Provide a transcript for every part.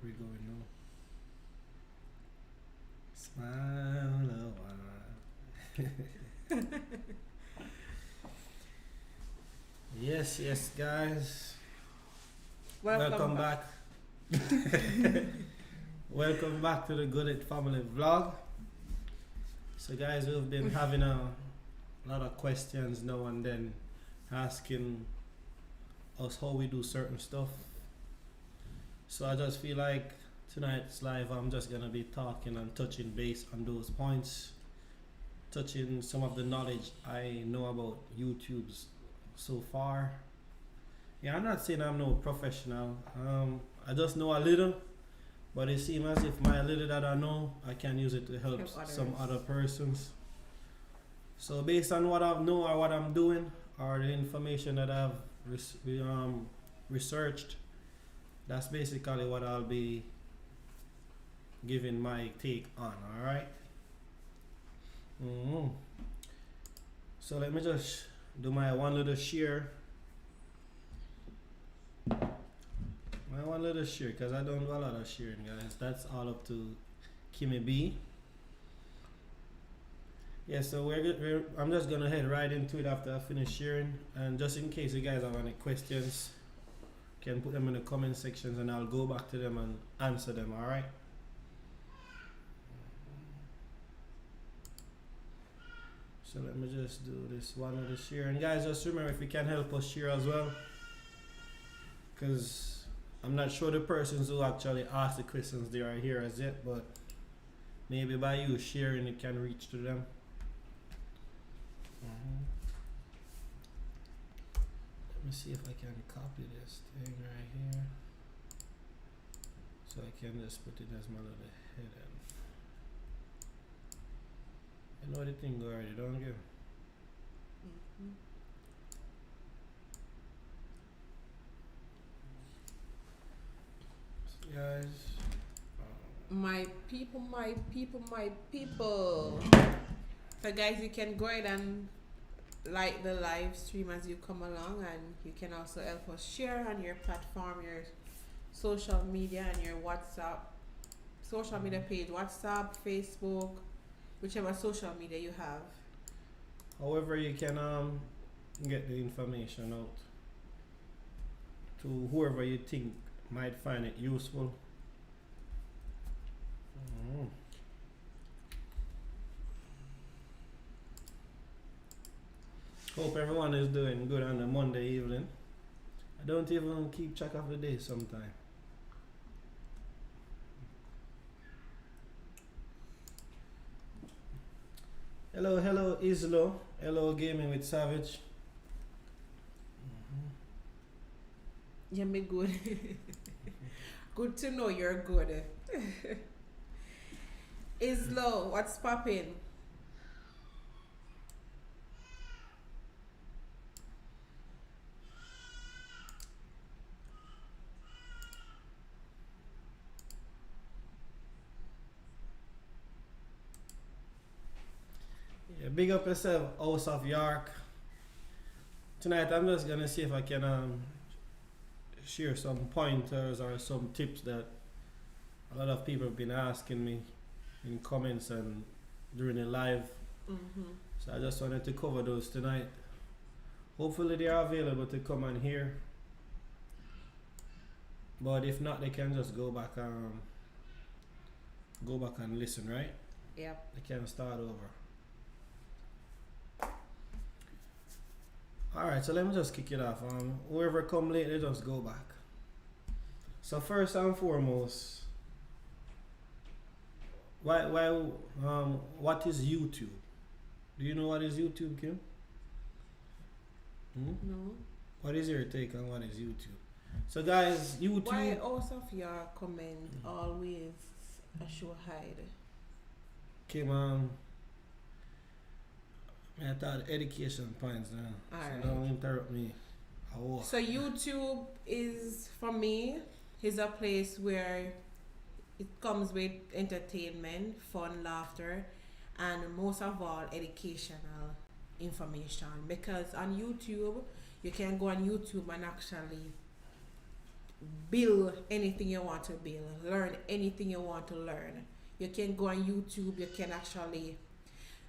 We're going now. Smile a while. Yes, yes, guys. Welcome back. Welcome back to the Goodlitt family vlog. So, guys, we've been having a lot of questions now and then, asking us how we do certain stuff. So I just feel like tonight's live I'm just gonna be talking and touching base on those points, touching some of the knowledge I know about YouTube's so far. Yeah, I'm not saying I'm no professional. I just know a little, but it seems as if my little that I know, I can use it to help some other persons. So based on what I know or what I'm doing or the information that I've researched, that's basically what I'll be giving my take on, alright? So let me just do my one little share. My one little share, because I don't do a lot of sharing, guys. That's all up to Kimmy B. Yeah, so I'm just gonna head right into it after I finish sharing, and just in case you guys have any questions, can put them in the comment sections and I'll go back to them and answer them, alright? So let me just do this one with the share. And guys, just remember, if you can help us share as well, because I'm not sure the persons who actually ask the questions they are here as yet, but maybe by you sharing it can reach to them. Let me see if I can copy this thing right here, so I can just put it as my little header. You know the thing already, don't you? So guys, my people. So guys, you can go ahead and like the live stream as you come along, and you can also help us share on your platform, your social media, and your WhatsApp social media page, WhatsApp, Facebook, whichever social media you have. however you can get the information out to whoever you think might find it useful. Hope everyone is doing good on a Monday evening. I don't even keep track of the day sometime. Hello Islo. Hello Gaming with Savage. Yeah, me good. Good to know you're good. Islo, what's popping? Yeah, big up yourself, House of York. Tonight I'm just gonna see if I can share some pointers or some tips that a lot of people have been asking me in comments and during the live. So I just wanted to cover those tonight. Hopefully they are available to come and hear. But if not, they can just go back and listen, right? Yep. They can start over. Alright, so let me just kick it off. Whoever come late, they just go back. So first and foremost, what is YouTube? Do you know what is YouTube, Kim? No. What is your take on what is YouTube? So guys, YouTube. Why House of your comment always a show hide? Kim, I thought education points now. Alright. So don't interrupt me. So YouTube is, for me, is a place where it comes with entertainment, fun, laughter, and most of all, educational information. Because on YouTube, you can go on YouTube and actually build anything you want to build, learn anything you want to learn. You can go on YouTube, you can actually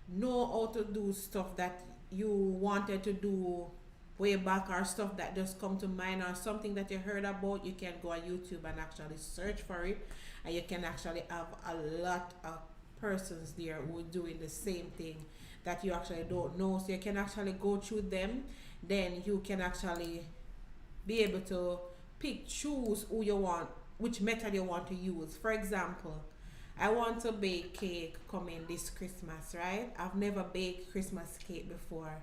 know how to do stuff that you wanted to do way back, or stuff that just come to mind, or something that you heard about. You can go on YouTube and actually search for it, and you can actually have a lot of persons there who are doing the same thing that you actually don't know. So you can actually go through them, then you can actually be able to choose who you want, which method you want to use. For example, I want to bake cake coming this Christmas, right? I've never baked Christmas cake before.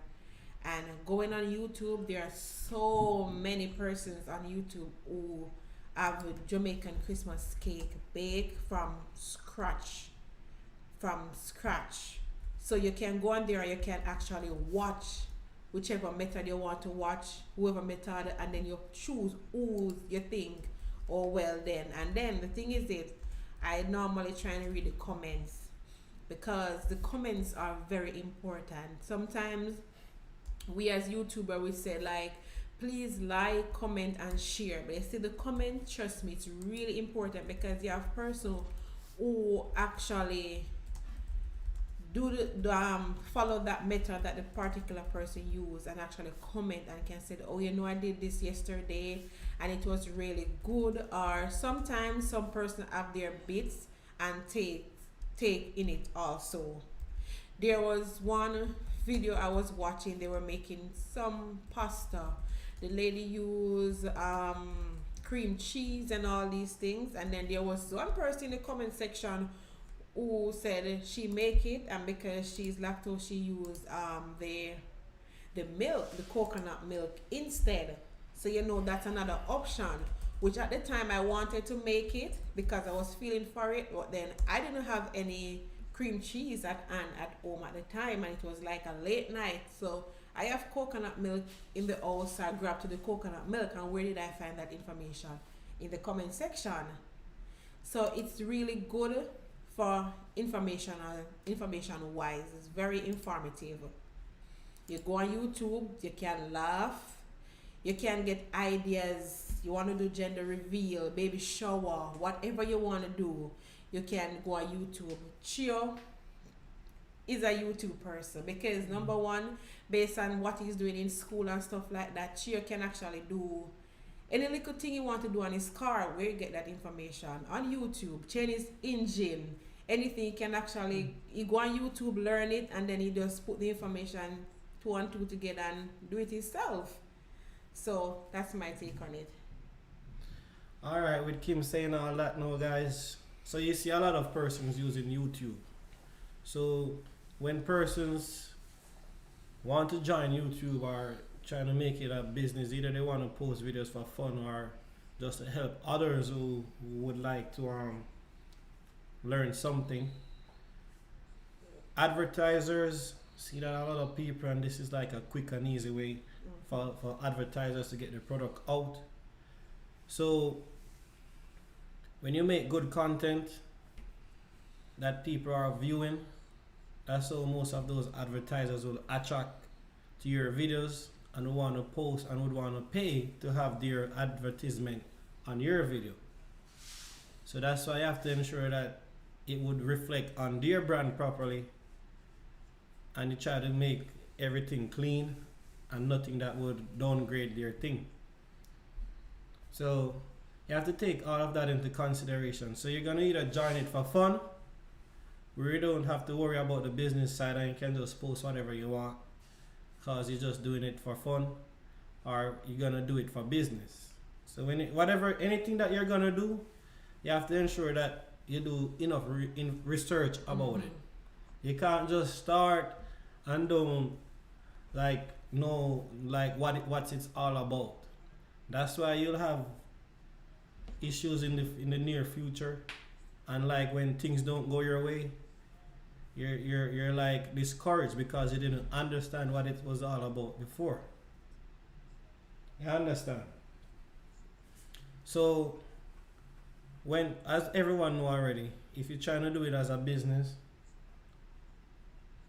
And going on YouTube, there are so many persons on YouTube who have Jamaican Christmas cake baked from scratch. So you can go on there and you can actually watch whichever method you want to watch, whoever method, and then you choose who you think, oh well then. And then the thing is that I normally try to read the comments, because the comments are very important. Sometimes we as YouTuber, we say like, please like, comment and share, but you see the comment, trust me, it's really important, because you have person who actually do the follow that method that the particular person used, and actually comment and can say, oh, you know, I did this yesterday and it was really good. Or sometimes some person have their bits and take in it also. There was one video I was watching, they were making some pasta. The lady used cream cheese and all these things, and then there was one person in the comment section who said she make it, and because she's lactose, she used the milk, the coconut milk instead. So you know, that's another option, which at the time I wanted to make it because I was feeling for it, but then I didn't have any cream cheese at home at the time, and it was like a late night. So I have coconut milk in the house, so I grabbed to the coconut milk. And where did I find that information? In the comment section. So it's really good for information wise. It's very informative. You go on YouTube, you can laugh, you can get ideas. You want to do gender reveal, baby shower, whatever you want to do, you can go on YouTube. Chio is a YouTube person, because number one, based on what he's doing in school and stuff like that, Chio can actually do any little thing you want to do on his car. Where you get that information? On YouTube. Change his engine, anything. You can actually, you go on YouTube, learn it, and then he just put the information 2 and 2 together and do it himself. So that's my take on it. Alright, with Kim saying all that now, guys, so you see a lot of persons using YouTube. So when persons want to join YouTube or trying to make it a business, either they want to post videos for fun or just to help others who would like to learn something. Advertisers, see that a lot of people, and this is like a quick and easy way for advertisers to get their product out. So when you make good content that people are viewing, that's how most of those advertisers will attract to your videos and want to post and would want to pay to have their advertisement on your video. So that's why you have to ensure that it would reflect on their brand properly, and you try to make everything clean and nothing that would downgrade their thing. So you have to take all of that into consideration. So you're gonna either join it for fun, where you don't have to worry about the business side and you can just post whatever you want because you're just doing it for fun, or you're gonna do it for business. So when anything that you're gonna do, you have to ensure that you do enough research about it. You can't just start and don't know what it's all about. That's why you'll have issues in the near future, and like when things don't go your way, you're like discouraged because you didn't understand what it was all about before. You understand? So as everyone know already, if you're trying to do it as a business,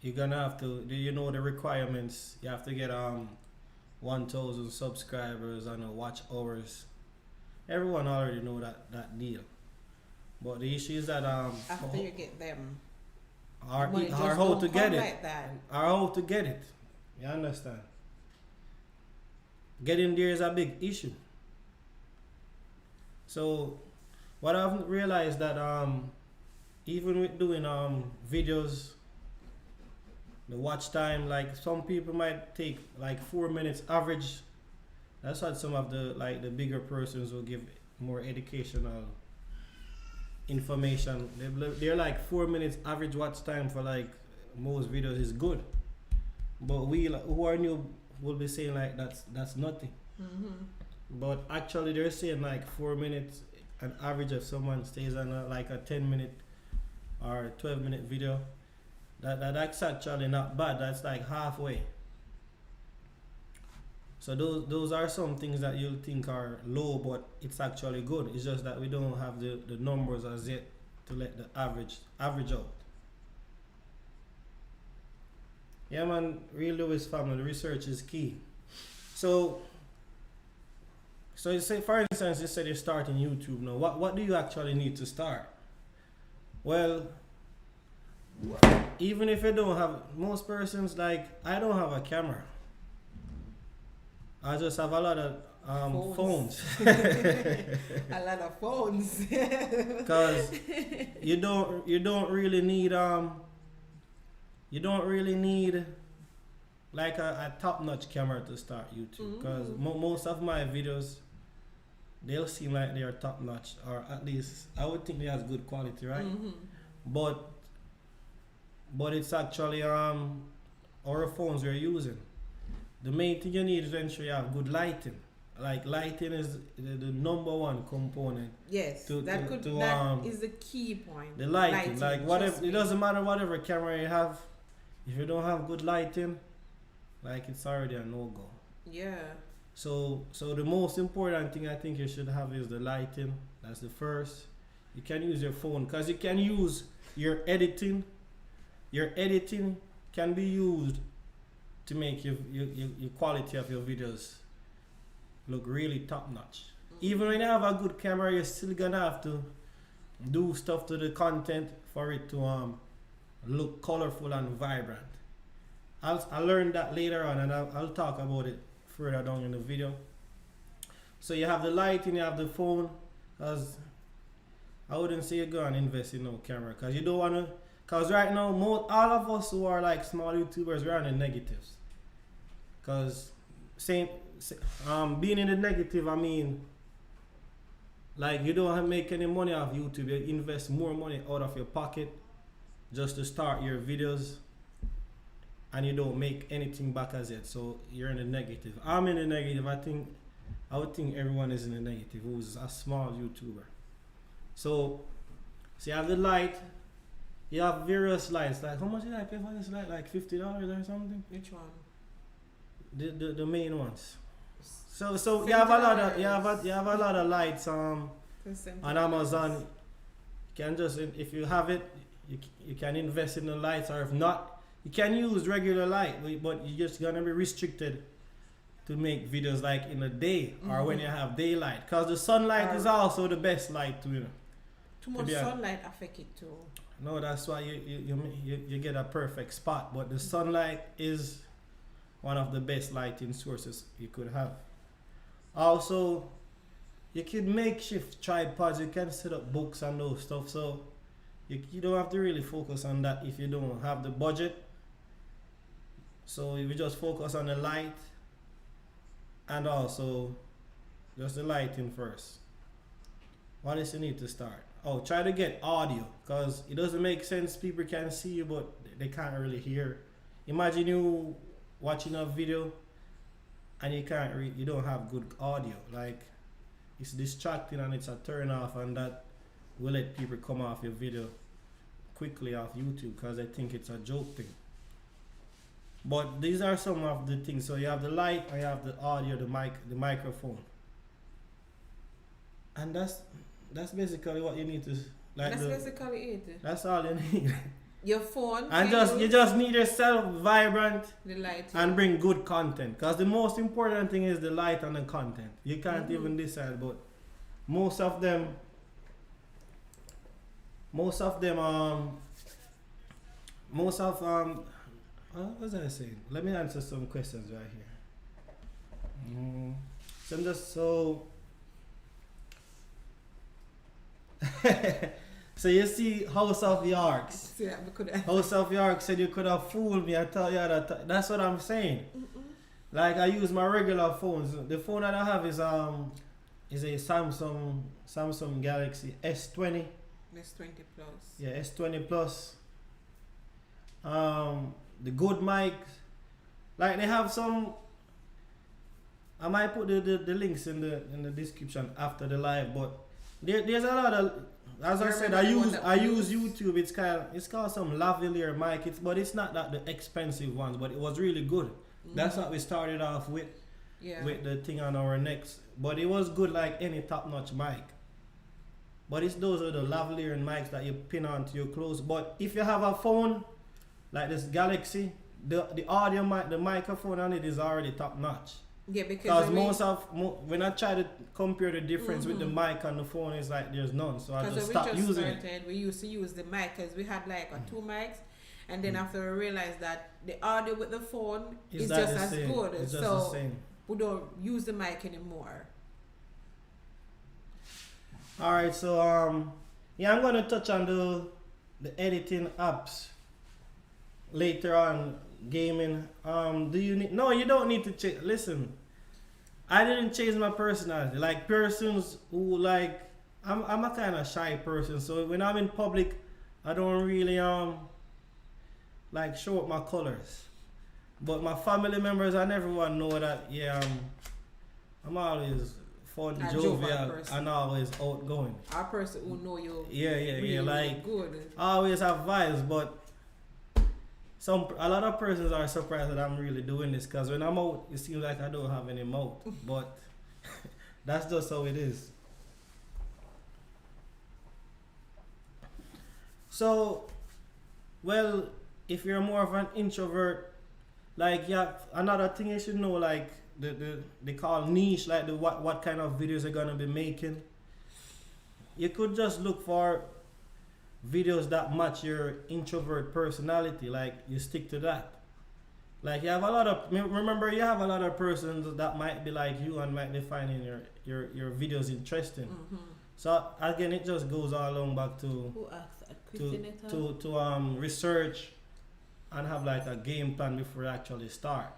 you're gonna have to, you know the requirements. You have to get 1,000 subscribers and watch hours everyone already know that deal. But the issue is that after you get them, or money just how don't to come get it, like that. or how to get it. You understand? Getting there is a big issue. So what I've realized that even with doing videos, the watch time, like some people might take like 4 minutes average. That's what some of the bigger persons will give more educational information. They're like 4 minutes average watch time for like most videos is good. But we who are new will be saying like that's nothing. But actually they're saying like 4 minutes an average if someone stays on like a 10-minute or 12-minute video. That's actually not bad. That's like halfway. So those are some things that you'll think are low, but it's actually good. It's just that we don't have the numbers as yet to let the average out. Yeah, man, Real Lewis family, the research is key. So you say, for instance, you said you're starting YouTube now. What do you actually need to start? Well, even if you don't have, most persons, like, I don't have a camera. I just have a lot of phones. A lot of phones. Because you don't really need like a top-notch camera to start YouTube. Because most of my videos, they'll seem like they are top-notch, or at least I would think they have good quality, right? But it's actually our phones we're using. The main thing you need is to ensure you have good lighting. Like lighting is the number one component. Yes, that is the key point. The lighting, like whatever, it doesn't matter whatever camera you have. If you don't have good lighting, like it's already a no-go. Yeah. So the most important thing I think you should have is the lighting. That's the first. You can use your phone because you can use your editing. Your editing can be used to make your quality of your videos look really top notch. Even when you have a good camera, you're still gonna have to do stuff to the content for it to look colorful and vibrant. I learned that later on, and I'll talk about it further down in the video. So you have the lighting, you have the phone, because I wouldn't say you go and invest in no camera, because you don't want to, because right now all of us who are like small YouTubers, we're on the negatives. Because being in the negative, I mean, like you don't make any money off YouTube. You invest more money out of your pocket just to start your videos, and you don't make anything back as yet. So you're in the negative. I'm in the negative. I would think everyone is in the negative who's a small YouTuber. So you have the light. You have various lights. Like how much did I pay for this light? Like $50 or something? Which one? The main ones. So you have a lot of lights on Amazon. You can just, if you have it, you can invest in the lights, or if not, you can use regular light, but you're just gonna be restricted to make videos like in the day or when you have daylight, because the sunlight is also the best light to, too much sunlight affect it too. No, that's why you get a perfect spot, but the sunlight is one of the best lighting sources you could have. Also, you can makeshift tripods. You can set up books and those stuff. So you don't have to really focus on that if you don't have the budget. So we just focus on the light and also just the lighting first. What else you need to start? Oh, try to get audio, because it doesn't make sense. People can see you, but they can't really hear. Imagine you watching a video and you don't have good audio. Like, it's distracting and it's a turn off, and that will let people come off your video quickly off YouTube because they think it's a joke thing. But these are some of the things. So you have the light, and you have the audio, the microphone, and that's basically what you need to like. That's basically it. That's all you need. Your phone. And you just need yourself vibrant, the light, and bring good content. Because the most important thing is the light and the content. You can't even decide, but most of them, most of what was I saying? Let me answer some questions right here. So I'm just so. So you see, House of Yorks. Yeah, we could have. House of York said you could have fooled me. I tell you that. That's what I'm saying. Like I use my regular phones. The phone that I have is a Samsung Galaxy S20. S20 Plus. Yeah, S20 Plus. The good mic. Like they have some. I might put the links in the description after the live, but there's a lot of. As I said, I use YouTube. It's called some lavalier mic. But it's not that the expensive ones, but it was really good. That's what we started off with. Yeah. With the thing on our necks. But it was good like any top-notch mic. But it's those are the lavalier mics that you pin onto your clothes. But if you have a phone like this Galaxy, the audio mic, the microphone on it is already top-notch. Yeah, because when I try to compare the difference with the mic on the phone, it's like there's none. So I just stopped using it. We used to use the mic because we had like 2 mics, and then after we realized that the audio with the phone is just as good. It's just so the same. we don't use the mic anymore. All right, so yeah, I'm gonna touch on the editing apps later on. Gaming. Do you need? No, you don't need to change. Listen, I didn't change my personality. Like persons who like, I'm a kind of shy person. So when I'm in public, I don't really like show up my colors. But my family members and everyone know that. Yeah, I'm always fun, jovial, and always outgoing. Our person who know you. Yeah, really, like good. I always have vibes, but. A lot of persons are surprised that I'm really doing this because when I'm out, it seems like I don't have any mouth. But that's just how it is. So, well, if you're more of an introvert, like yeah, another thing you should know, like they call niche, like what kind of videos you're gonna be making. You could just look for videos that match your introvert personality, like you stick to that. Like you have a lot of persons that might be like you and might be finding your videos interesting. So again, it just goes all along back to who asked that? to research and have like a game plan before you actually start,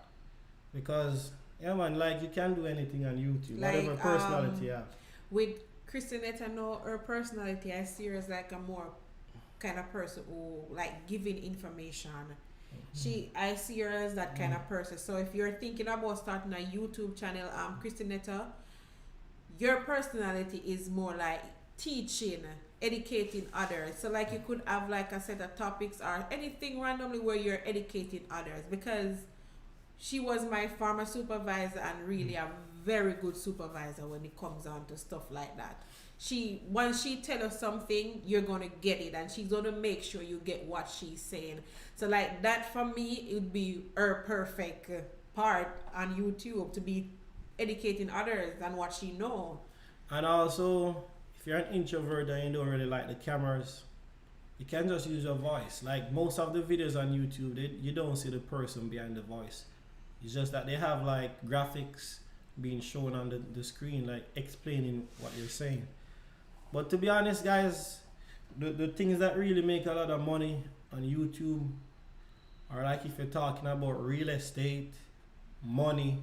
because yeah man, like you can do anything on YouTube, like, whatever personality you have. With Christinetta, I know her personality, I see her as like a more kind of person who like giving information. I see her as that kind of person. So if you're thinking about starting a YouTube channel, Christinetta, your personality is more like teaching, educating others. So like you could have like a set of topics or anything randomly where you're educating others, because she was my farmer supervisor and really a very good supervisor when it comes on to stuff like that. Once she tell us something, you're gonna get it, and she's gonna make sure you get what she's saying. So like that for me, it would be her perfect part on YouTube, to be educating others than what she know. And also, if you're an introvert and you don't really like the cameras, you can just use your voice. Like most of the videos on YouTube, you don't see the person behind the voice. It's just that they have like graphics being shown on the screen, like explaining what you're saying. But to be honest, guys, the things that really make a lot of money on YouTube are like if you're talking about real estate, money,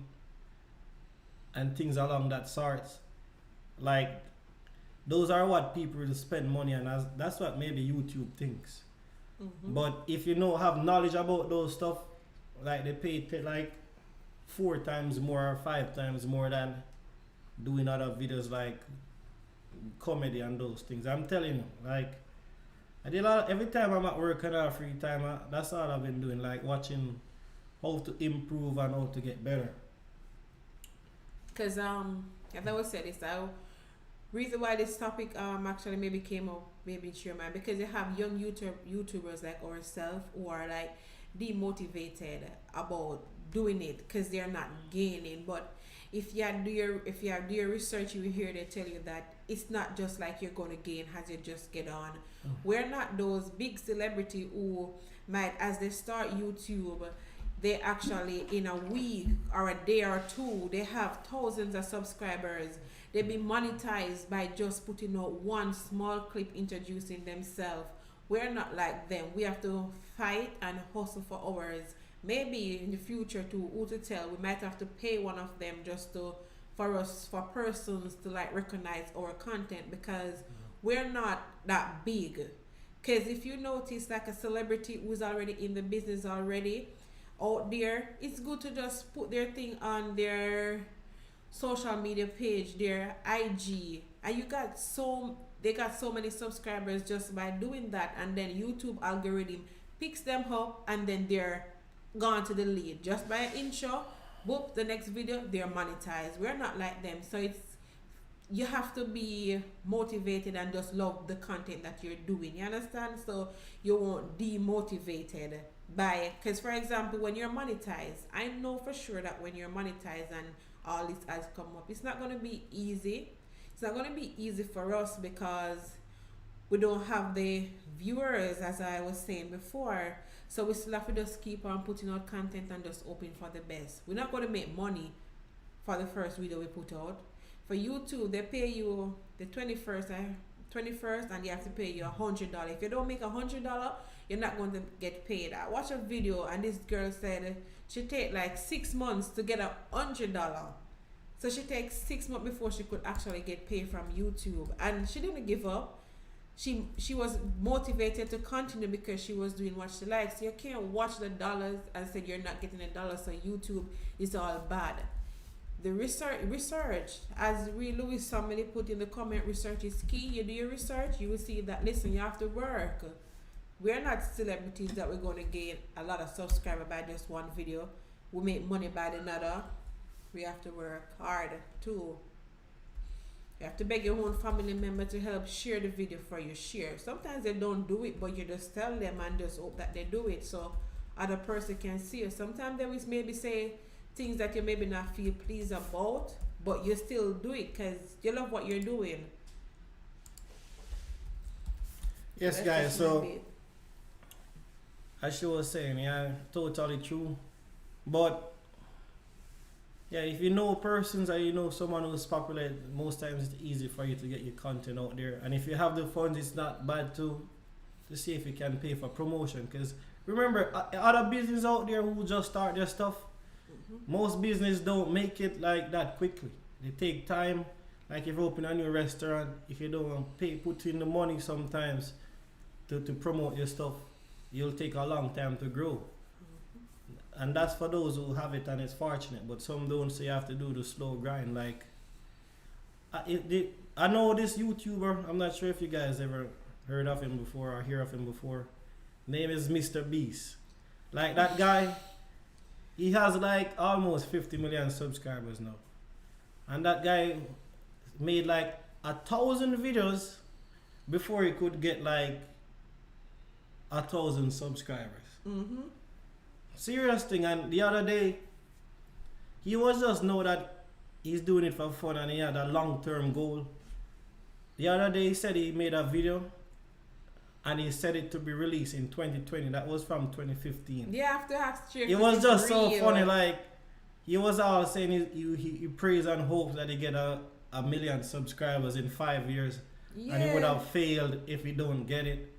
and things along that sort. Like those are what people will spend money on. That's what maybe YouTube thinks. But if you have knowledge about those stuff, like they pay like 4 times more or 5 times more than doing other videos like comedy and those things. I'm telling you, like I did every time I'm at work and I have free time, that's all I've been doing, like watching how to improve and how to get better. Because as I was saying, it's the reason why this topic actually maybe came up maybe in your mind, because you have young YouTubers like ourselves who are like demotivated about doing it because they're not gaining. But if you do your research, you will hear they tell you that it's not just like you're going to gain as you just get on. We're not those big celebrity who might, as they start YouTube, they actually in a week or a day or two they have thousands of subscribers. They be monetized by just putting out one small clip introducing themselves. We're not like them. We have to fight and hustle for hours. Maybe in the future too, who to tell, we might have to pay one of them just to for persons to like recognize our content, because we're not that big. Because if you notice like a celebrity who's already in the business already out there, it's good to just put their thing on their social media page, their IG, and they got so many subscribers just by doing that, and then YouTube algorithm picks them up and then they're gone to the lead just by an intro. Boop, the next video they're monetized. We're not like them, so you have to be motivated and just love the content that you're doing, you understand? So you won't demotivated by it. Because for example, when you're monetized, I know for sure that when you're monetized and all these ads come up, it's not going to be easy. It's not going to be easy for us because we don't have the viewers, as I was saying before. So we still have to just keep on putting out content and just hoping for the best. We're not going to make money for the first video we put out. For YouTube, they pay you the 21st and they have to pay you $100. If you don't make $100, you're not going to get paid. I watched a video and this girl said she take like 6 months to get $100. So she takes 6 months before she could actually get paid from YouTube, and she didn't give up. She was motivated to continue because she was doing what she likes. You can't watch the dollars and say you're not getting $1, so YouTube is all bad. The research, as Louis somebody put in the comment, research is key. You do your research, you will see that, listen, you have to work. We're not celebrities that we're going to gain a lot of subscribers by just one video. We make money by another. We have to work hard too. You have to beg your own family member to help share the video for you. Share. Sometimes they don't do it, but you just tell them and just hope that they do it so other person can see it. Sometimes they will maybe say things that you maybe not feel pleased about, but you still do it because you love what you're doing. Yes, guys, so as she was saying, yeah, totally true. But yeah, if you know persons or you know someone who's popular, most times it's easy for you to get your content out there. And if you have the funds, it's not bad to see if you can pay for promotion. Because remember, other business out there who just start their stuff, most business don't make it like that quickly. They take time. Like if you open a new restaurant, if you don't put in the money sometimes to promote your stuff, you'll take a long time to grow. And that's for those who have it and it's fortunate, but some don't, so you have to do the slow grind. Like I know this YouTuber, I'm not sure if you guys ever heard of him before or hear of him before. Name is Mr. Beast. Like that guy, he has like almost 50 million subscribers now. And that guy made like 1,000 videos before he could get like 1,000 subscribers. Serious thing. And the other day, he was just know that he's doing it for fun and he had a long-term goal. The other day he said he made a video and he said it to be released in 2020. That was from 2015. Yeah, after ask you. It was just so funny. Like he was all saying he prays and hopes that he get a million subscribers in 5 years, and he would have failed if he don't get it.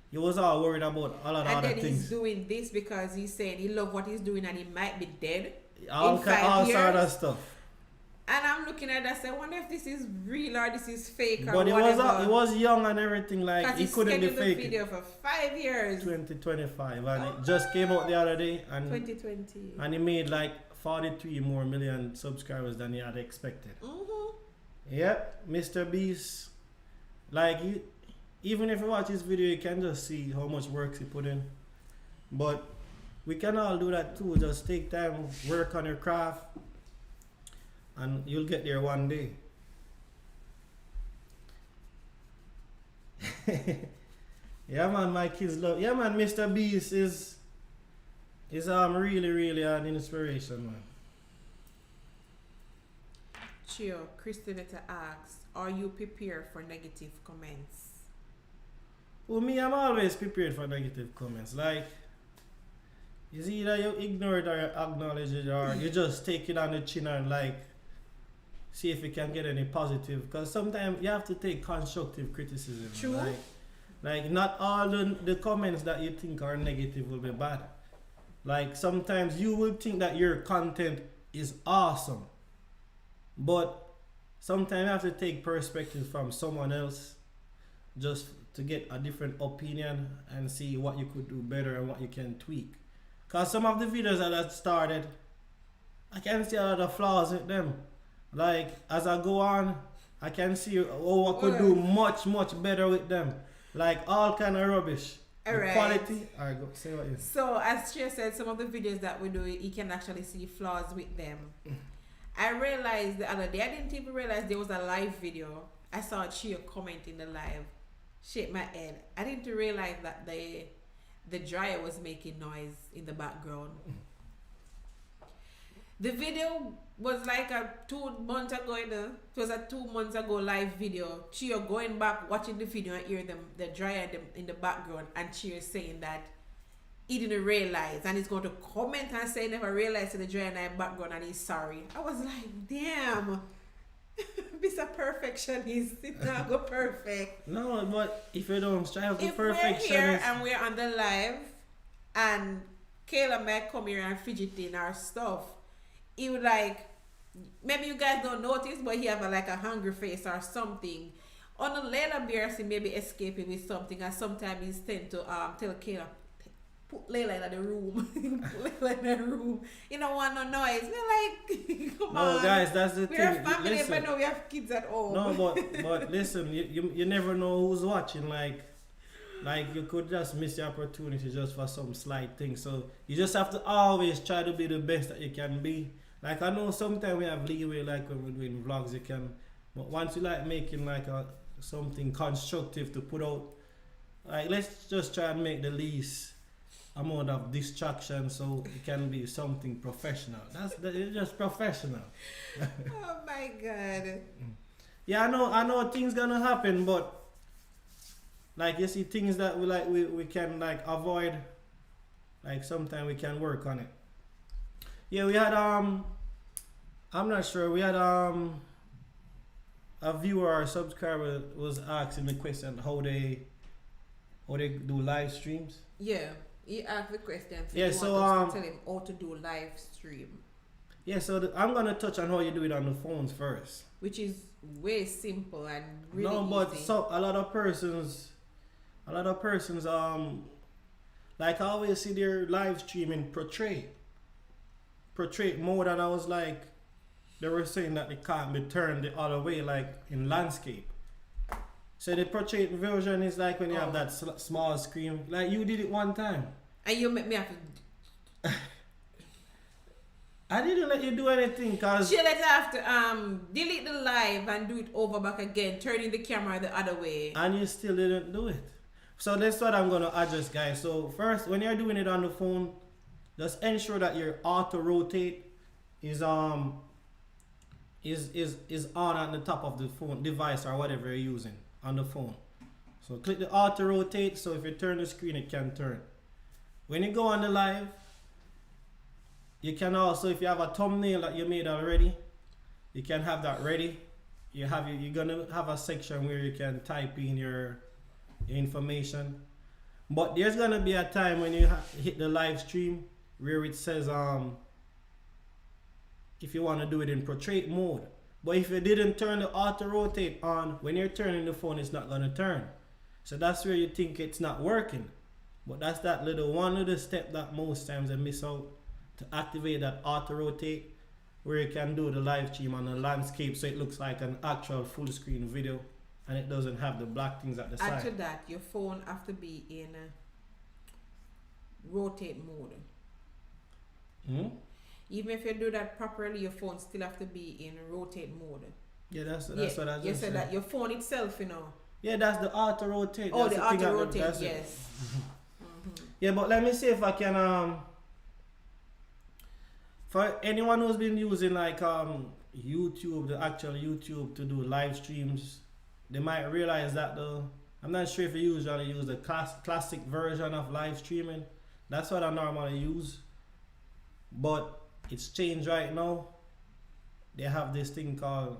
He was all worried about a lot of other things. And then he's doing this because he's saying he loves what he's doing and he might be dead all in 5 years. Sort of stuff. And I'm looking at that, I say, I wonder if this is real or this is fake or but whatever. He was young and everything, like he couldn't be fake. The video for 5 years. 2025, and it just came out the other day. And 2020. And he made like 43 more million subscribers than he had expected. Yep, Mr. Beast. Like even if you watch his video, you can just see how much work he put in. But we can all do that too. Just take time, work on your craft, and you'll get there one day. Yeah, man, my kids love. Yeah, man, Mr. Beast is really, really an inspiration, man. Chio, Christinetta asks, are you prepared for negative comments? Well, me, I'm always prepared for negative comments. Like, it's either you ignore it or you acknowledge it, or you just take it on the chin and like see if you can get any positive. Because sometimes you have to take constructive criticism. True. Like not all the comments that you think are negative will be bad. Like sometimes you will think that your content is awesome, but sometimes you have to take perspective from someone else just to get a different opinion and see what you could do better and what you can tweak. Because some of the videos that I started, I can see a lot of flaws with them. Like, as I go on, I can see I could do much better with them. Like, all kind of rubbish. The Alright. quality. Alright, go say what you So, as Chia said, some of the videos that we do, you can actually see flaws with them. I realized the other day, I didn't even realize there was a live video. I saw Chia comment in the live. Shake my head. I didn't realize that the dryer was making noise in the background. The video was like a 2 months ago. It was a 2 months ago live video. Chia going back, watching the video and hear the dryer in the background, and Chia saying that he didn't realize, and he's going to comment and say never realized the dryer in the background and he's sorry. I was like, damn. He's a perfectionist. It's not go perfect. No, but if you don't strive for If we're perfection, here and we're on the live, and Kayla might come here and fidgeting our stuff, he would like, maybe you guys don't notice, but he have like a hungry face or something. On the Layla BRC, maybe escaping with something, and sometimes he's tend to tell Kayla, put Layla in the room. Put Layla in the room. You don't want no noise. We're like, come on. no, guys, that's the thing. We're a family, Listen. but no, we have kids at home. No, but listen, you never know who's watching. Like you could just miss the opportunity just for some slight thing. So you just have to always try to be the best that you can be. Like I know sometimes we have leeway, like when we're doing vlogs, you can. But once you like making like something constructive to put out, like let's just try and make the least amount of distraction so it can be something professional. It's just professional. Oh my god. Yeah, I know things gonna happen, but like you see things that we can like avoid, like sometimes we can work on it. Yeah, we had I'm not sure, we had a viewer or subscriber was asking the question how they do live streams. Yeah, he asked the question. So Yeah, you so, want us to tell him how to do live stream, Yeah, so I'm gonna touch on how you do it on the phones first. which is way simple and really No, but easy. so a lot of persons like I always see their live streaming portrait mode, and I was like, they were saying that it can't be turned the other way, like in landscape. So the portrait version is like when you have that small screen, like you did it one time. And you make me have to. I didn't let you do anything, cause She let have to delete the live and do it over back again, turning the camera the other way. and you still didn't do it. So that's what I'm gonna address, guys. So first, when you're doing it on the phone, just ensure that your auto rotate is on at the top of the phone device or whatever you're using on the phone. So click the auto rotate, so if you turn the screen it can turn. When you go on the live, you can also, if you have a thumbnail that you made already, you can have that ready. You're gonna have a section where you can type in your information. But there's gonna be a time when you hit the live stream where it says if you want to do it in portrait mode. But if you didn't turn the auto rotate on, when you're turning the phone, it's not gonna turn. So that's where you think it's not working. But that's that one little step that most times I miss out, to activate that auto rotate, where you can do the live stream on the landscape so it looks like an actual full screen video and it doesn't have the black things at the side. Add to that, your phone have to be in rotate mode. Even if you do that properly, your phone still have to be in rotate mode. Yeah, that's what I just said. You said that your phone itself, you know. Yeah, that's the auto rotate. Oh, That's the thing auto at rotate, that's it. yes. Yeah, but let me see if I can For anyone who's been using like YouTube, the actual YouTube to do live streams, they might realize that I'm not sure if you usually use the classic version of live streaming. That's what I normally use. But it's changed right now. They have this thing called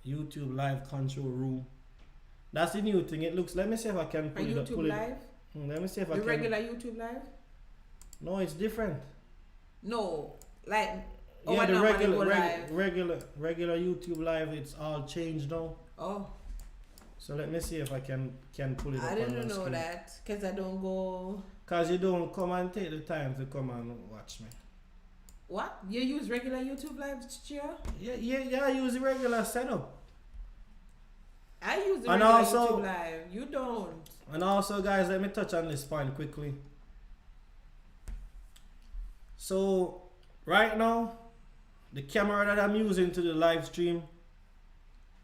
YouTube Live Control Room. That's the new thing. It looks. Let me see if I can pull it up. YouTube Live? Let me see if I The can. regular YouTube Live? No, it's different. No, like Yeah, the regular regular YouTube Live. It's all changed now. Oh, So let me see if I can pull it up. I on didn't the know screen. that because I don't go. Cause you don't come and take the time to come and watch me. What? You use regular YouTube Live, Chia? Yeah. I use the regular setup. I use the And regular also- YouTube Live. You don't. And also, guys, let me touch on this point quickly. So right now, the camera that I'm using to the live stream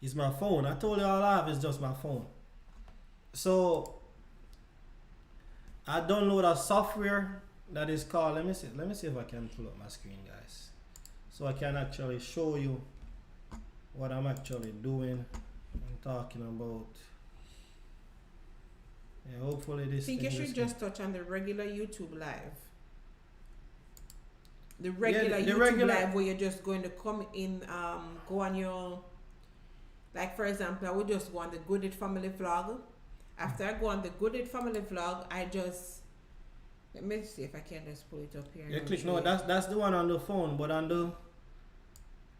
is my phone. I told you all I have is just my phone. So I download a software that is called, let me see if I can pull up my screen, guys, so I can actually show you what I'm actually doing and talking about. Yeah, hopefully this I think you thing should is- just touch on the regular YouTube Live. The regular the YouTube regular- Live where you're just going to come in, go on your, like for example, I would just go on the Goodlitt family vlog. After I go on the Goodlitt family vlog, I just, let me see if I can just pull it up here. Yeah, and click. show No, you. that's the one on the phone, but on the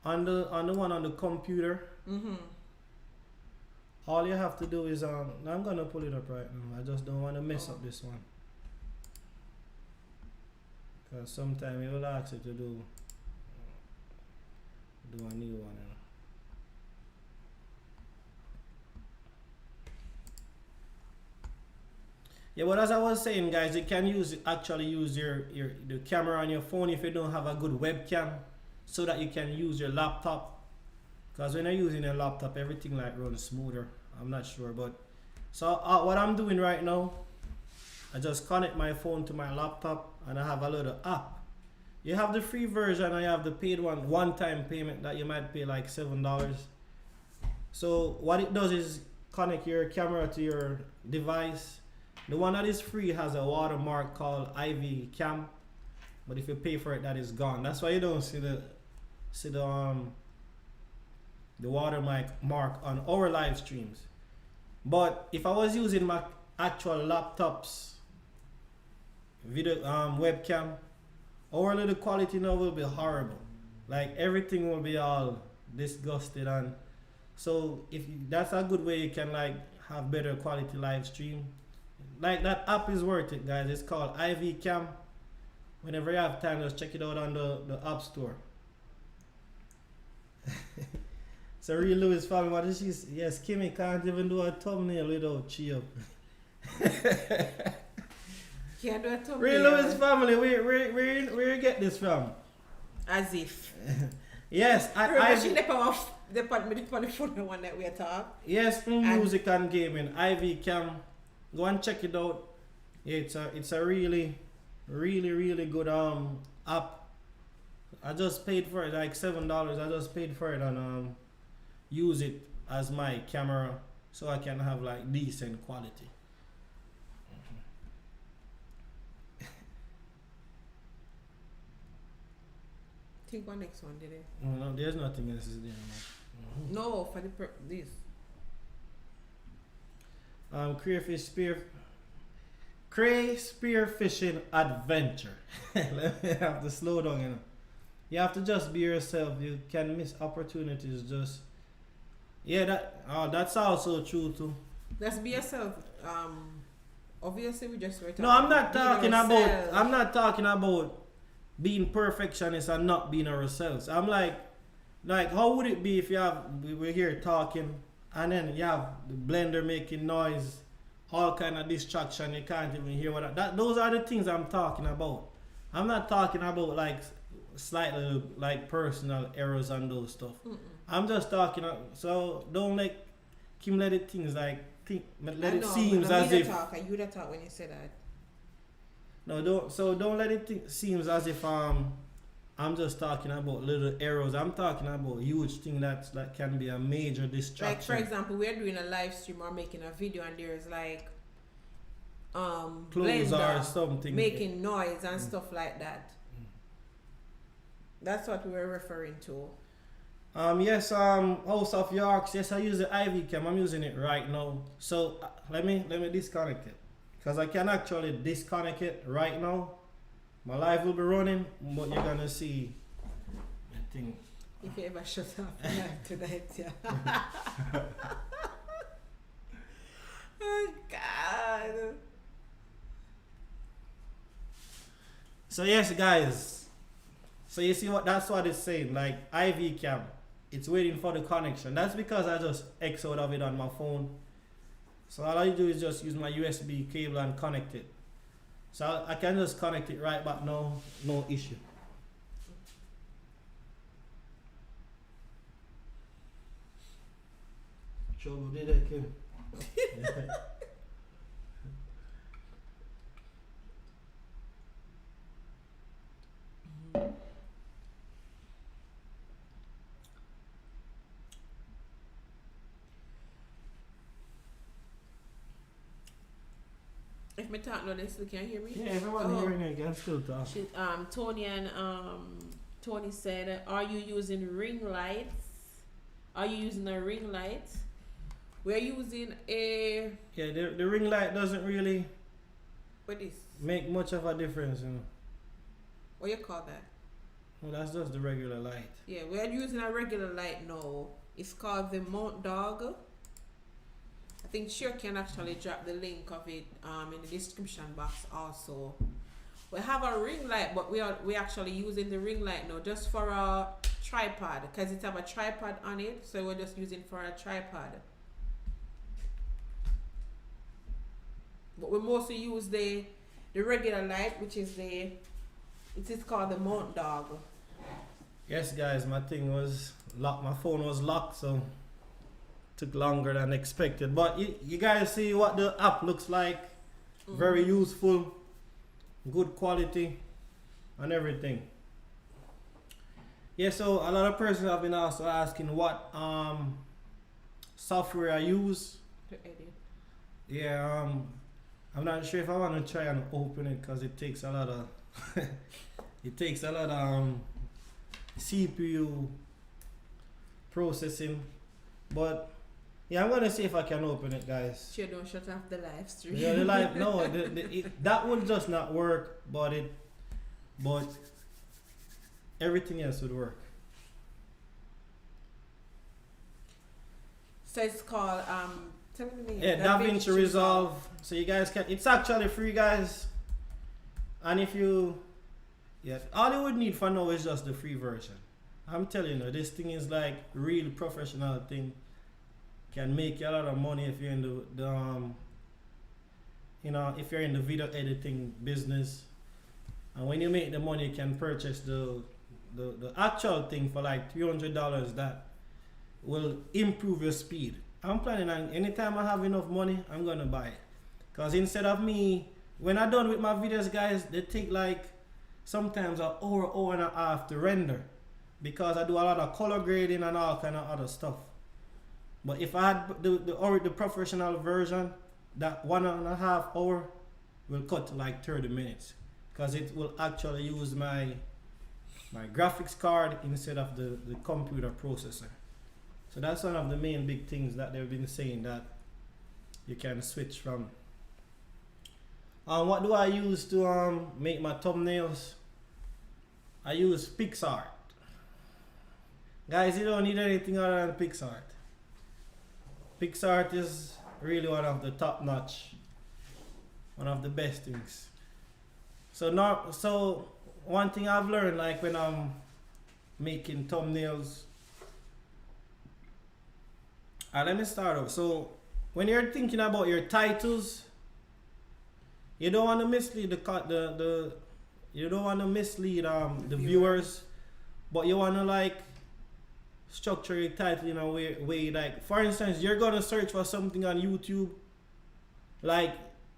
one on the computer, all you have to do is I'm gonna pull it up right now. I just don't want to mess up this one, because sometimes it will ask you to do a new one. You know. Yeah, but as I was saying, guys, you can actually use the camera on your phone if you don't have a good webcam, so that you can use your laptop. Because when you're using a laptop, everything like runs smoother. I'm not sure, but so what I'm doing right now, I just connect my phone to my laptop and I have a little app. You have the free version and you have the paid one-time payment that you might pay like $7. So what it does is connect your camera to your device. The one that is free has a watermark called iVCam, but if you pay for it, that is gone. That's why you don't see the watermark on our live streams. But if I was using my actual laptop's video webcam, our little quality now will be horrible. Like everything will be all disgusted, and so that's a good way you can like have better quality live stream. Like that app is worth it, guys. It's called iVCam. Whenever you have time, just check it out on the App Store. So real Lewis family, what is she? Yes, Kimmy can't even do a thumbnail without Chia. Can't do a thumbnail. Real Lewis family, where you get this from? As if. Yes, Remember she dip off the phone one that we are talking. Yes, music and gaming, iVCam. Go and check it out. Yeah, it's a really good app. I just paid for it like $7. I just paid for it and use it as my camera so I can have like decent quality. Think what next one did it? No, there's nothing else there. No, for this. Cray spearfishing adventure. Let me have to slow down, you know. You have to just be yourself. You can miss opportunities. That's also true too. Let's be yourself. Obviously we just were talking. No, I'm not being talking yourself. about. I'm not talking about being perfectionist and not being ourselves. I'm like how would it be if we're here talking and then you have the blender making noise, all kind of distraction, you can't even hear those are the things I'm talking about. I'm not talking about like slightly like personal errors and those stuff. I'm just talking, so don't let Kim let it things like let it seems as if you that talk when you say that. don't let it seems as if I'm I'm just talking about little errors. I'm talking about huge thing that can be a major distraction. Like for example, we're doing a live stream or making a video, and there's like clothes blender or something making noise and stuff like that. That's what we were referring to. Yes, House of Yorks. Yes, I use the iVCam. I'm using it right now. So let me disconnect it, because I can actually disconnect it right now. My live will be running, but you're gonna see the thing. If you ever shut off the live tonight, yeah. Oh God. So yes, guys. So you see that's what it's saying. Like iVCam, it's waiting for the connection. That's because I just X out of it on my phone. So all I do is just use my USB cable and connect it. So I can just connect it right back now, no issue. Trouble did I Kim? If me talk no this, can you hear me? Yeah, everyone hearing it can still talk. Tony and Tony said, "Are you using ring lights? Are you using a ring light?" We're using a. Yeah, the ring light doesn't really What is? make much of a difference, you know. What you call that? Well, that's just the regular light. Yeah, we're using a regular light now. It's called the Mount Dog. I think Sure can actually drop the link of it in the description box also. We have a ring light, but we actually using the ring light now just for a tripod, because it have a tripod on it, so we're just using for a tripod. But we mostly use the regular light, which is it is called the Mount Dog. Yes, guys, my thing was locked. My phone was locked, so took longer than expected. But you guys see what the app looks like. Very useful, good quality, and everything. Yeah, so a lot of persons have been also asking what software I use To edit. Yeah, I'm not sure if I want to try and open it, because it takes a lot of CPU processing. But yeah, I'm gonna see if I can open it, guys. Sure, don't shut off the live stream. Yeah, the live no, that would just not work, but everything else would work. So it's called tell me the name. Yeah, Davinci Resolve. So you guys can. It's actually free, guys. And if you, all you would need for now is just the free version. I'm telling you, this thing is like real professional thing. Can make you a lot of money if you're in if you're in the video editing business. And when you make the money, you can purchase the actual thing for like $300. That will improve your speed. I'm planning on anytime I have enough money, I'm gonna buy it. Cause instead of me, when I'm done with my videos, guys, they take like sometimes an hour and a half to render, because I do a lot of color grading and all kind of other stuff. But if I had the professional version, that 1.5 hour will cut to like 30 minutes, because it will actually use my graphics card instead of the computer processor. So that's one of the main big things that they've been saying, that you can switch from. What do I use to make my thumbnails? I use PixArt. Guys, you don't need anything other than PixArt. PixArt is really one of the top notch, one of the best things. So one thing I've learned, like when I'm making thumbnails, let me start off. So when you're thinking about your titles, you don't want to mislead the viewers, but you want to like structure your title in a way like, for instance, you're gonna search for something on YouTube, like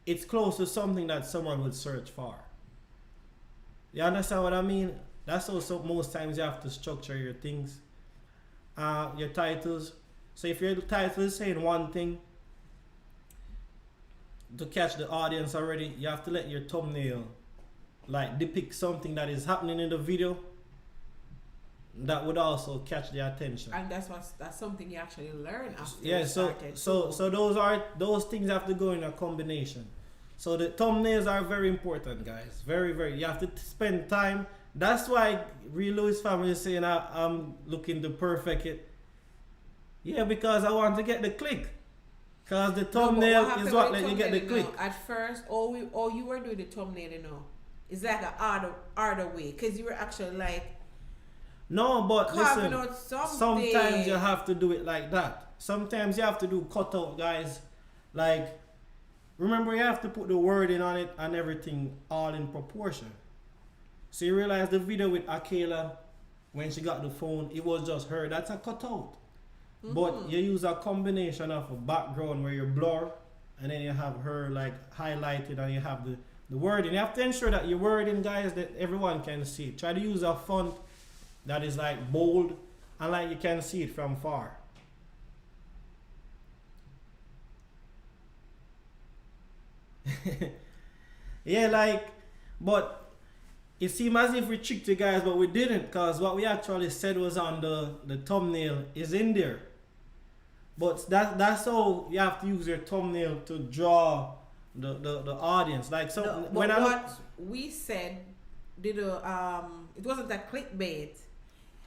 it's close to something that someone would search for. You understand what I mean? That's also most times you have to structure your things, your titles. So if your title is saying one thing to catch the audience already, you have to let your thumbnail like depict something that is happening in the video that would also catch their attention. And that's something you actually learn after. Yeah, you so started. those things have to go in a combination. So the thumbnails are very important, guys. Very, very. You have to spend time. That's why Real Lewis family is saying I'm looking to perfect it. Yeah, because I want to get the click. Because the thumbnail is what let you get the click. At first, all you were doing the thumbnail, it's like an harder way. Because you were actually like, no, but carving listen, out something. sometimes you have to do it like that. Sometimes you have to do cutout, guys. Like, remember you have to put the wording on it and everything all in proportion. So you realize the video with Akela, when she got the phone, it was just her. That's a cutout. But you use a combination of a background where you blur and then you have her like highlighted and you have the wording. You have to ensure that your wording, guys, that everyone can see. Try to use a font that is like bold and like you can see it from far. Yeah, like, but it seemed as if we tricked you guys, but we didn't, because what we actually said was on the thumbnail is in there. But that's how you have to use your thumbnail to draw the audience. Like, so No, when but I what we said, it wasn't a clickbait.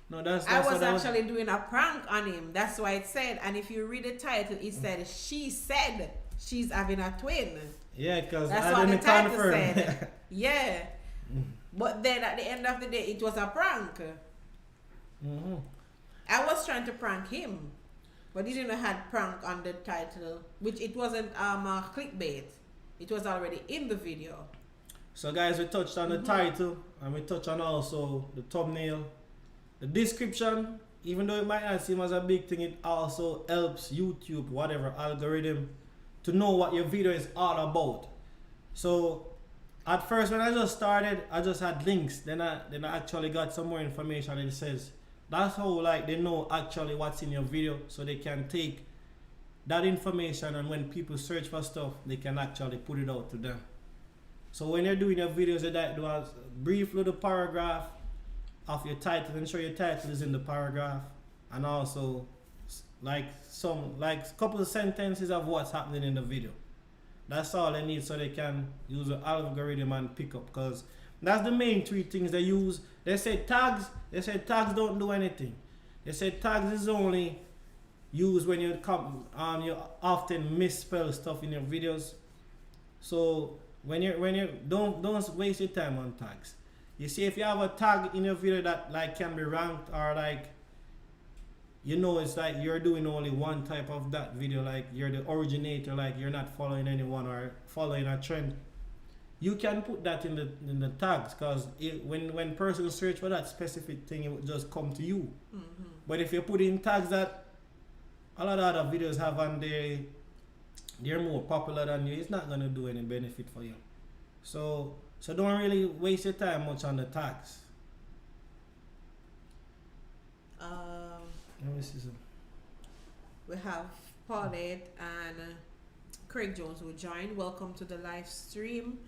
no, that's I was what actually doing a prank on him. That's why it said. And if you read the title, it said she said she's having a twin. yeah, because That's I what the didn't title confirm. said. Yeah. But then at the end of the day, it was a prank. I was trying to prank him, but he didn't have prank on the title, which it wasn't a clickbait. It was already in the video. So guys, we touched on the title and we touched on also the thumbnail. The description, even though it might not seem as a big thing, it also helps YouTube, whatever algorithm, to know what your video is all about. So at first when I just started, I just had links. Then I actually got some more information, and it says that's how like they know actually what's in your video, so they can take that information, and when people search for stuff, they can actually put it out to them. So when you're doing your videos, you do a brief little paragraph of your title, ensure your title is in the paragraph, and also like a couple of sentences of what's happening in the video. That's all they need, so they can use the algorithm and pick up, because that's the main three things they use. They say tags don't do anything. They say tags is only used when you often misspell stuff in your videos. So when you don't waste your time on tags. You see, if you have a tag in your video that like can be ranked, or like, it's like you're doing only one type of that video, like you're the originator, like you're not following anyone or following a trend, you can put that in the tags, because when persons search for that specific thing, it will just come to you. But if you put in tags that a lot of other videos have and they're more popular than you, it's not going to do any benefit for you. So don't really waste your time much on the tags. Let me see some. We have Paulette and Craig Jones who joined. Welcome to the live stream.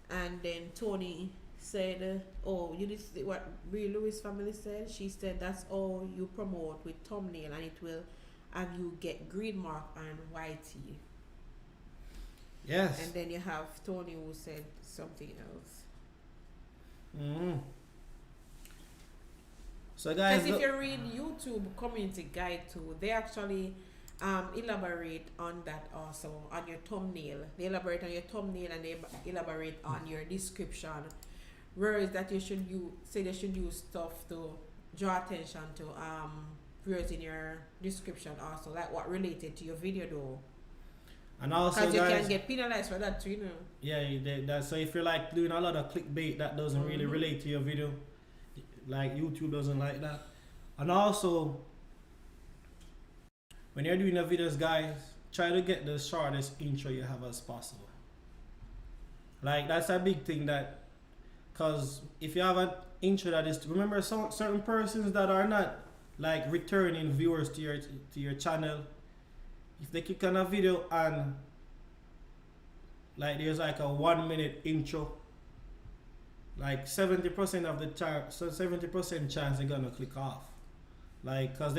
And then Tony said, you did see what Real Lewis family said? She said that's all you promote with thumbnail, and it will have you get green mark and YT. Yes. And then you have Tony who said something else. So guys, because if you read YouTube community guide too, they actually elaborate on that also, on your thumbnail. They elaborate on your thumbnail and they elaborate on your description. Whereas that they should use stuff to draw attention to viewers in your description also, like what related to your video though. And also, because you guys, can get penalized for that too, Yeah, so if you're like doing a lot of clickbait that doesn't really relate to your video, like YouTube doesn't like that. And also, when you're doing your videos, guys, try to get the shortest intro you have as possible. Like, that's a big thing, that Cause if you have an intro that is, remember some certain persons that are not like returning viewers to your channel, if they click on a video and like there's like a 1 minute intro, like 70% of the chance, so 70% chance they're gonna click off, like cause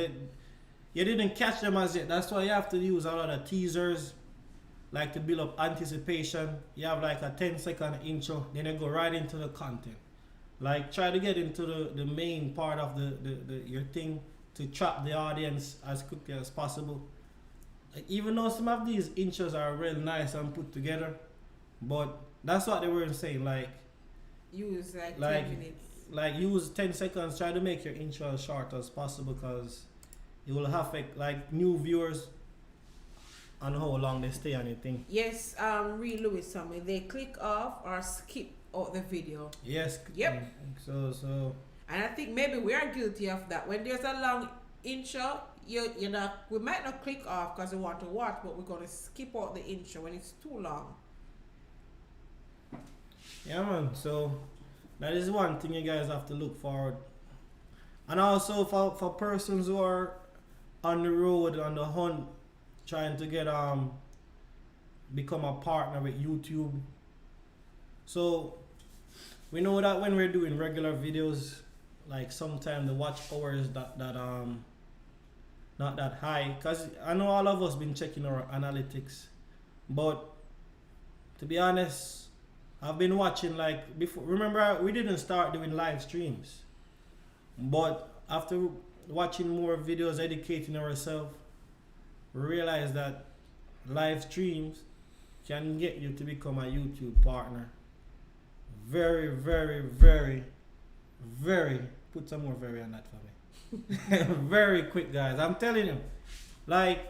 you didn't catch them as yet. That's why you have to use a lot of teasers, like to build up anticipation. You have like a 10-second intro, then you go right into the content. Like try to get into the main part of the your thing to trap the audience as quickly as possible. Like, even though some of these intros are real nice and put together, but that's what they were saying. Like use like 10 minutes. Like use 10 seconds. Try to make your intro as short as possible because it will affect like new viewers and how long they stay on your thing. Yes, real Lewis something. They click off or skip out the video. Yes. Yep. So. And I think maybe we are guilty of that. When there's a long intro, you know, we might not click off because we want to watch, but we're gonna skip out the intro when it's too long. Yeah, man. So that is one thing you guys have to look forward. And also for persons who are on the road, on the hunt, trying to get become a partner with YouTube. So we know that when we're doing regular videos, like sometimes the watch hours that not that high, because I know all of us been checking our analytics, but to be honest, I've been watching like before. Remember, we didn't start doing live streams, but after watching more videos, educating ourselves, we realized that live streams can get you to become a YouTube partner. Very, very, very, very, put some more very on that for me. Very quick, guys. I'm telling you, like,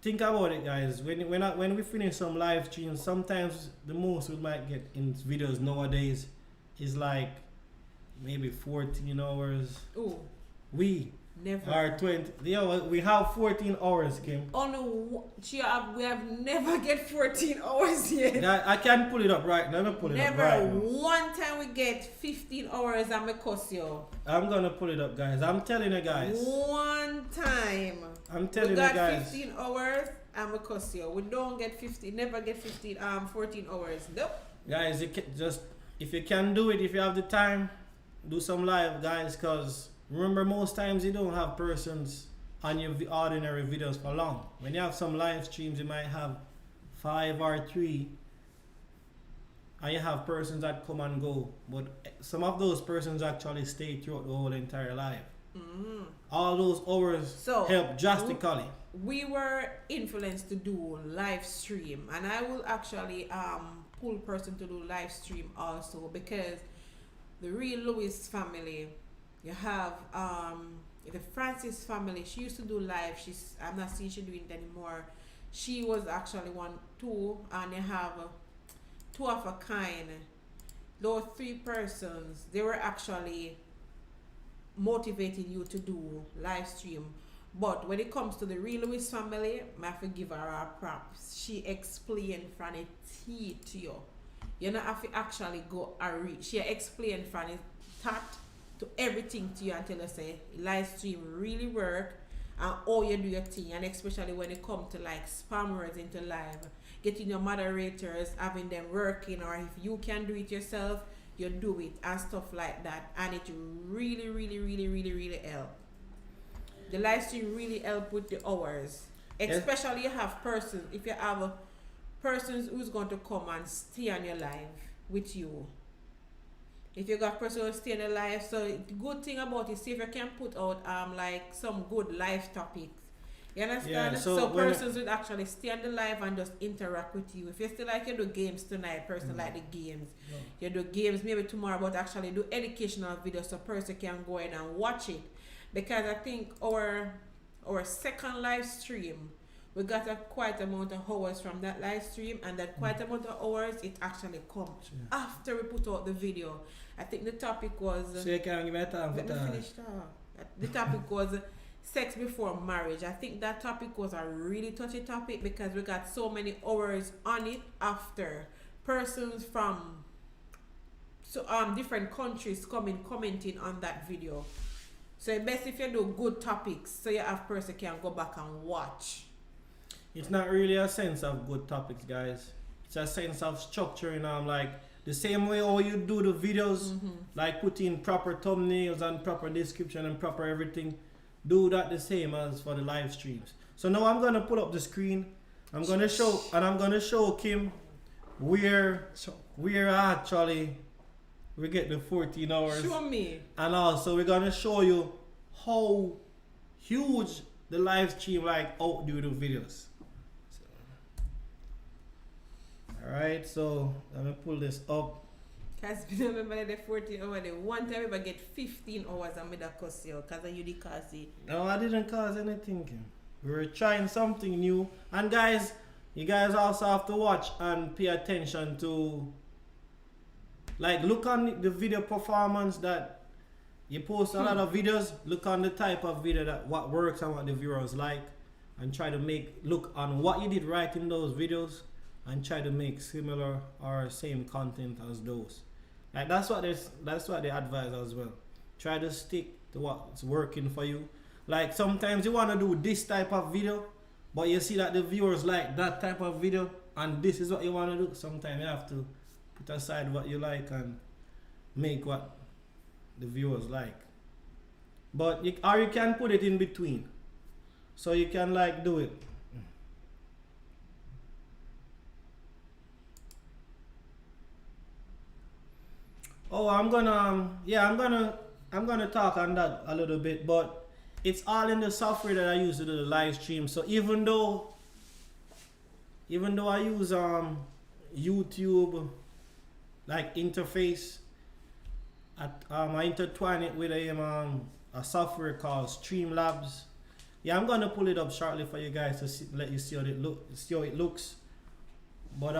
think about it, guys. When we finish some live streams, sometimes the most we might get in videos nowadays is like maybe 14 hours. Oh, We never. are 20. Yeah, we have 14 hours, Kim. Oh no, we have never get 14 hours yet. I can pull it up right now. I'm gonna pull it up Never right now. one time we get 15 hours and me cuss you. I'm gonna pull it up, guys. I'm telling you, guys. One time. I'm telling We you, got guys. 15 hours and me cuss you. We don't get 15, never get 14 hours. Nope. Guys, you can just, if you can do it, if you have the time, do some live, guys, because remember, most times you don't have persons on your ordinary videos for long. When you have some live streams, you might have 5 or 3, and you have persons that come and go, but some of those persons actually stay throughout the whole entire live. Mm-hmm. All those hours help drastically. We were influenced to do live stream, and I will actually pull person to do live stream also, because the real Lewis family, you have the Francis family. She used to do live. I'm not seeing she doing it anymore. She was actually one too, and you have two of a kind. Those 3 persons, they were actually motivating you to do live stream. But when it comes to the real Lewis family, I have to give her her props. She explained from the T to you. You don't have to actually go and read. She explained from the start to everything to you until you say live stream really work and how you do your thing, and especially when it comes to like spam words into live, getting your moderators, having them working, or if you can do it yourself, you do it and stuff like that, and it really, really, really, really, really help. The live stream really help with the hours, especially you have persons. If you have a persons who's going to come and stay on your live with you. If you got person who stay in the live, so the good thing about it, see if you can put out like some good live topics. You understand? Yeah, so persons would actually stay on the live and just interact with you. If you still like you do games tonight, person like the games. You do games maybe tomorrow, but actually do educational videos so person can go in and watch it. Because I think our second live stream, we got a quite amount of hours from that live stream, and that quite amount of hours it actually comes after we put out the video. I think the topic was so you can give me time for the topic was sex before marriage. I think that topic was a really touchy topic because we got so many hours on it after persons from so different countries commenting on that video. So it's best if you do good topics, so you have person can go back and watch. It's not really a sense of good topics, guys. It's a sense of structuring. Like the same way how you do the videos, like put in proper thumbnails and proper description and proper everything. Do that the same as for the live streams. So now I'm gonna pull up the screen. I'm gonna show Kim where actually we get the 14 hours. Show me. And also we're gonna show you how huge the live stream like outdo the videos. Alright, so let me pull this up. Cause remember the 14 hours, the one time I get 15 hours and made a cuss you because you did cause it. No, I didn't cause anything, Kim. We were trying something new. And guys, you guys also have to watch and pay attention to, like, look on the video performance that you post a lot of videos. Look on the type of video that what works and what the viewers like, and try to look on what you did right in those videos and try to make similar or same content as those. Like that's what they advise as well. Try to stick to what's working for you. Like sometimes you want to do this type of video, but you see that the viewers like that type of video, and this is what you want to do. Sometimes you have to put aside what you like and make what the viewers like. But you can put it in between, so you can like do it. Oh, I'm gonna talk on that a little bit, but it's all in the software that I use to do the live stream. So even though I use YouTube like interface, I intertwine it with a software called Streamlabs. Yeah, I'm gonna pull it up shortly for you guys to let you see how it looks. But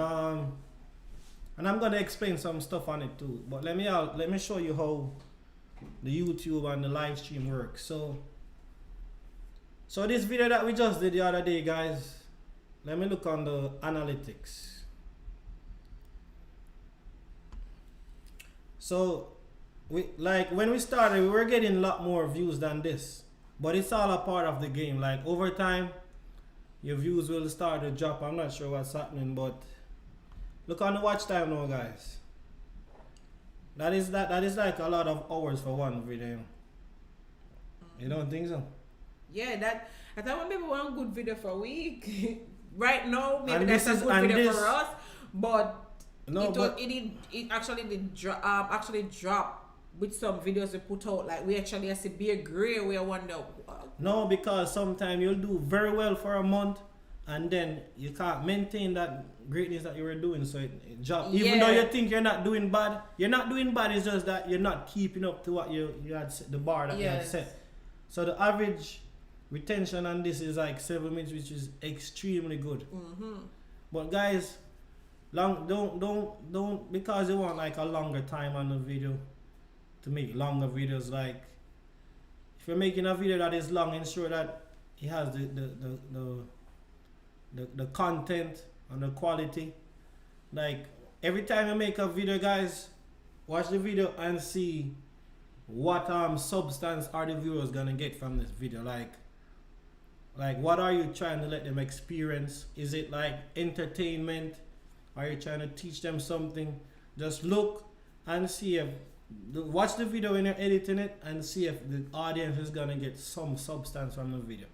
and I'm gonna explain some stuff on it too. But let me show you how the YouTube and the live stream works. So this video that we just did the other day, guys, let me look on the analytics. So when we started, we were getting a lot more views than this, but it's all a part of the game. Like over time, your views will start to drop. I'm not sure what's happening, but look on the watch time now, guys. That is like a lot of hours for one video. You don't think so? Yeah, I thought maybe one good video for a week. Right now, maybe that's a good video for us. But no, it actually did drop with some videos we put out. Like we actually have to be a gray. We wonder. No, because sometimes you'll do very well for a month, and then you can't maintain that greatness that you were doing, so it dropped. Even though you think you're not doing bad, you're not doing bad. It's just that you're not keeping up to what you had set, the bar that you had set. So the average retention on this is like 7 minutes, which is extremely good. But guys, don't because you want like a longer time on the video to make longer videos. Like if you're making a video that is long, ensure that it has the content and the quality. Like every time you make a video, guys, watch the video and see what substance are the viewers gonna get from this video. Like what are you trying to let them experience? Is it like entertainment? Are you trying to teach them something? Just look and see if watch the video when you're editing it and see if the audience is gonna get some substance from the video.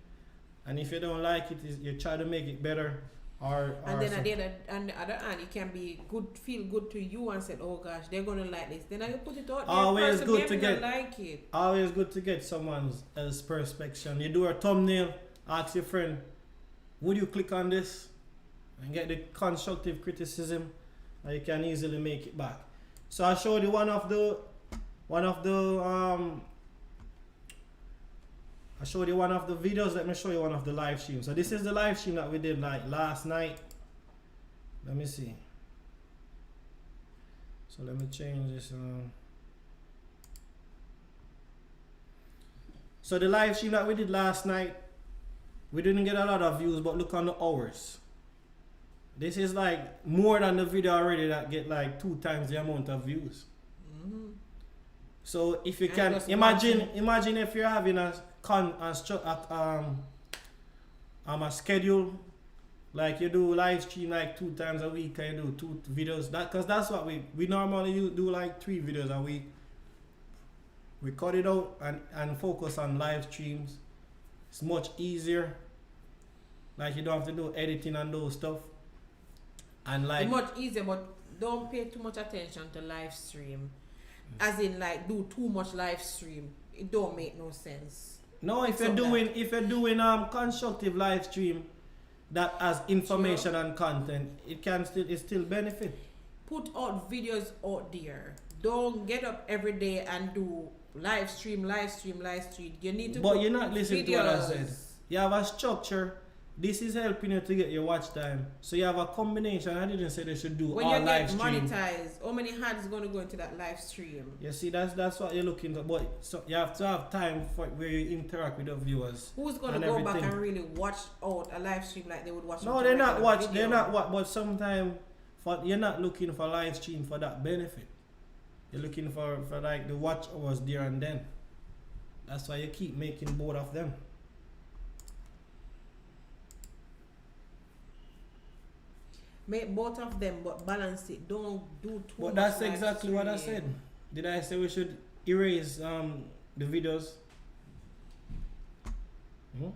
And if you don't like it, you try to make it better. And then on the other hand, it can be good, feel good to you and say, oh gosh, they're gonna like this. Then I put it out there. Always good to get like it. Always good to get someone else's perspective. You do a thumbnail, ask your friend, would you click on this? And get the constructive criticism, and you can easily make it back. So I showed you one of the videos. Let me show you one of the live streams. So this is the live stream that we did like last night. Let me see. So let me change this. So the live stream that we did last night, we didn't get a lot of views, but look on the hours. This is like more than the video already that get like 2 times the amount of views. So if you And can just imagine if you're having a schedule, like you do live stream like 2 times a week and you do 2 videos, because that's what we normally do, like 3 videos a week. We cut it out and focus on live streams. It's much easier. Like you don't have to do editing and those stuff. And like it's much easier, but don't pay too much attention to live stream. As in like do too much live stream. It don't make no sense. no, if you're doing constructive live stream that has information and content, it still benefit. Put out videos out there. Don't get up every day and do live stream. You need to. But you're not listening to what I said. You have a structure. This is helping you to get your watch time. So you have a combination. I didn't say they should do when all you live get stream. monetized, how many ads going to go into that live stream? You see, that's what you're looking for. But so you have to have time for where you interact with the viewers. Who's going to go back and really watch out a live stream like they would watch? No, they're not watch. They're not what. But sometimes you're not looking for live stream for that benefit. You're looking for like the watch hours there and then. That's why you keep making both of them. Make both of them, but balance it. Don't do too much. But that's exactly what I said. Did I say we should erase the videos? Hmm?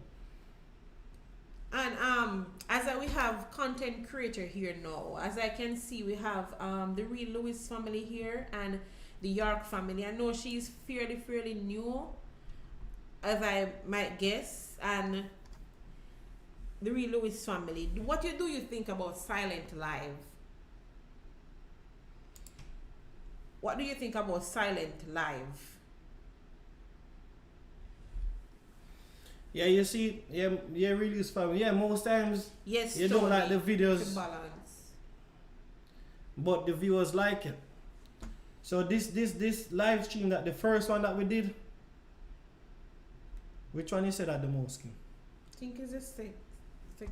And as we have content creator here now, as I can see, we have the Real Lewis family here and the York family. I know she's fairly new, as I might guess, and the Real Lewis family. What do you think about silent live? What do you think about silent live? Yeah, you see, Real Lewis family. Yeah, most times Yes, you don't like the videos, balance. but the viewers like it. So this live stream, that the first one that we did, which one you said at the most? King? I think it's a stick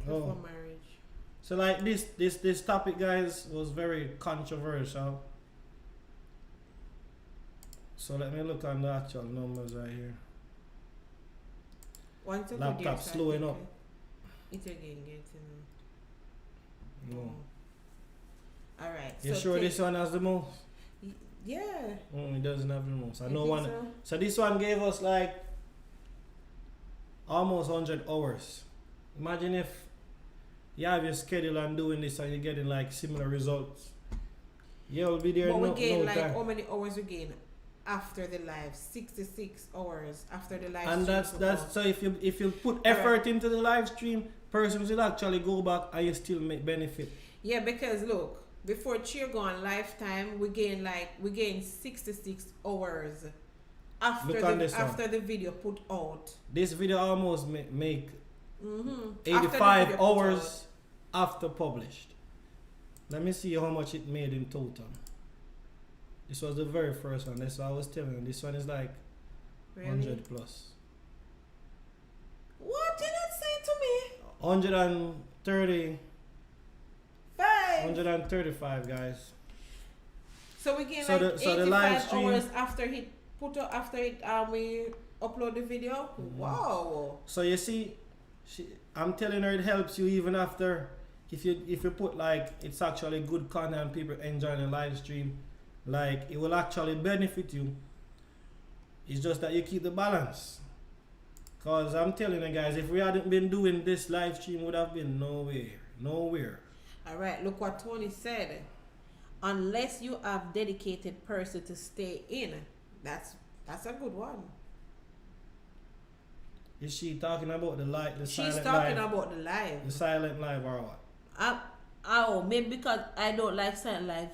Oh. for marriage. So like this topic, guys, was very controversial. So let me look on the actual numbers right here. Once a Laptop slowing up. It again getting. No. All right. You so sure this one has the most? Yeah. It doesn't have the most. I You know think one. so? So this one gave us like almost 100 hours. Imagine if you have your schedule and doing this and you're getting like similar results. You'll be there But we no gain like time. how many hours we gain after the live? 66 hours after the live. And stream that's so if you put effort into the live stream, persons will actually go back and you still make benefit. Yeah, because look, before Cheer go on lifetime, we gain 66 hours after the video put out. This video almost make Mm-hmm. 85 hours after published. Let me see how much it made in total. This was the very first one. That's what I was telling you. This one is like 100 plus. What did it say to me? 130. 5. 135, guys. So we gain So like the 85 live stream- hours after we upload the video. Mm-hmm. Wow. So you see, I'm telling her it helps you even after if you put like it's actually good content, people enjoying the live stream, like it will actually benefit you. It's just that you keep the balance. Cause I'm telling you guys, if we hadn't been doing this live stream, would have been nowhere. All right. Look what Tony said. Unless you have dedicated person to stay in, that's a good one. Is she talking about the silent live? She's talking about the live. The silent live or what? Oh, maybe because I don't like silent live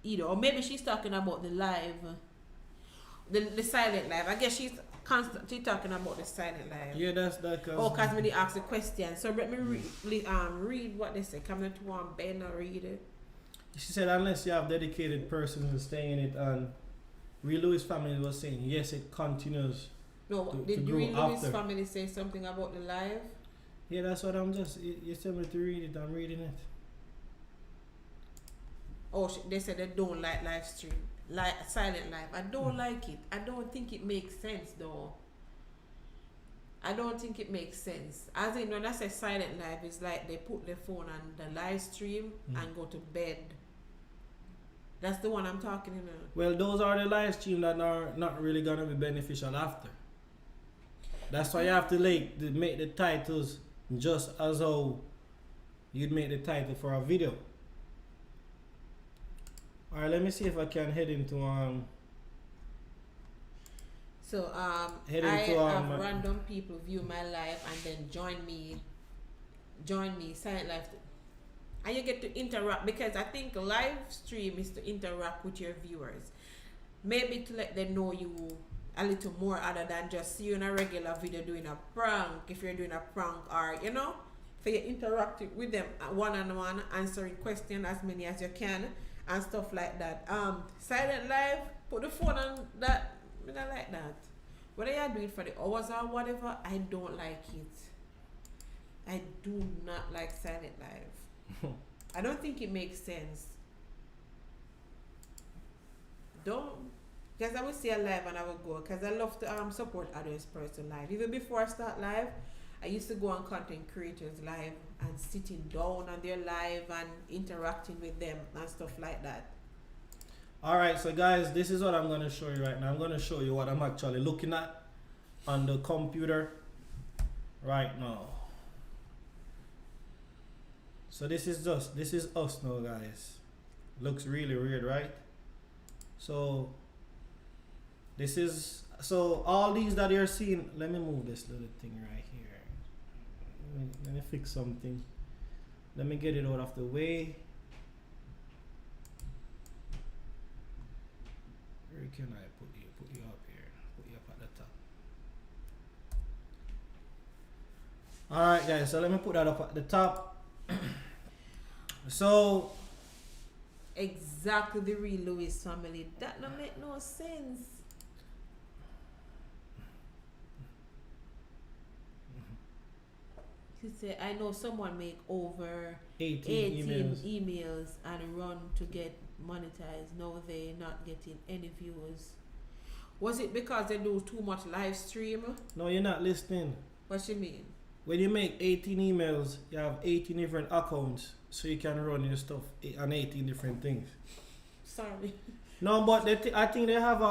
either, or maybe she's talking about the live, the silent live. I guess she's constantly talking about the silent live. Yeah, that's that. Oh, cause when they ask the question, so let me read what they say. Come to one Ben or read it. She said unless you have dedicated persons staying in it, and Real Lewis family was saying yes, it continues. No, did to Real grow Lewis after. family say something about the live? Yeah, that's what I'm just. You tell me to read it. I'm reading it. Oh, they said they don't like live stream. silent live. I don't like it. I don't think it makes sense though. I don't think it makes sense. As in, when I say silent live, it's like they put their phone on the live stream and go to bed. That's the one I'm talking about. Well, those are the live stream that are not really gonna be beneficial after. That's why you have to make the titles just as how you'd make the title for a video. Alright, let me see if I can head into So have random people view my live and then join me silent live, and you get to interact, because I think live stream is to interact with your viewers, maybe to let them know you a little more other than just see you in a regular video doing a prank, if you're doing a prank, or for you interacting with them one-on-one, answering questions as many as you can and stuff like that. Silent live, put the phone on that. I don't like that. Whether you do it for the hours or whatever, I don't like it. I do not like silent live. I don't think it makes sense. Because I will see a live and I will go, because I love to support others person live. Even before I start live, I used to go on content creators live and sitting down on their live and interacting with them and stuff like that. Alright, so guys, this is what I'm going to show you right now. I'm going to show you what I'm actually looking at on the computer right now. So this is us now, guys. Looks really weird, right? So all these that you're seeing, let me move this little thing right here. Let me fix something. Let me get it out of the way. Where can I put you? Put you up here. Put you up at the top. Alright guys, so let me put that up at the top. So exactly, the real Lewis family. That don't make no sense. He said, I know someone make over 18 emails and run to get monetized. Now they not getting any views. Was it because they do too much live stream? No, you're not listening. What you mean? When you make 18 emails, you have 18 different accounts, so you can run your stuff on 18 different things. Sorry. No, but I think they have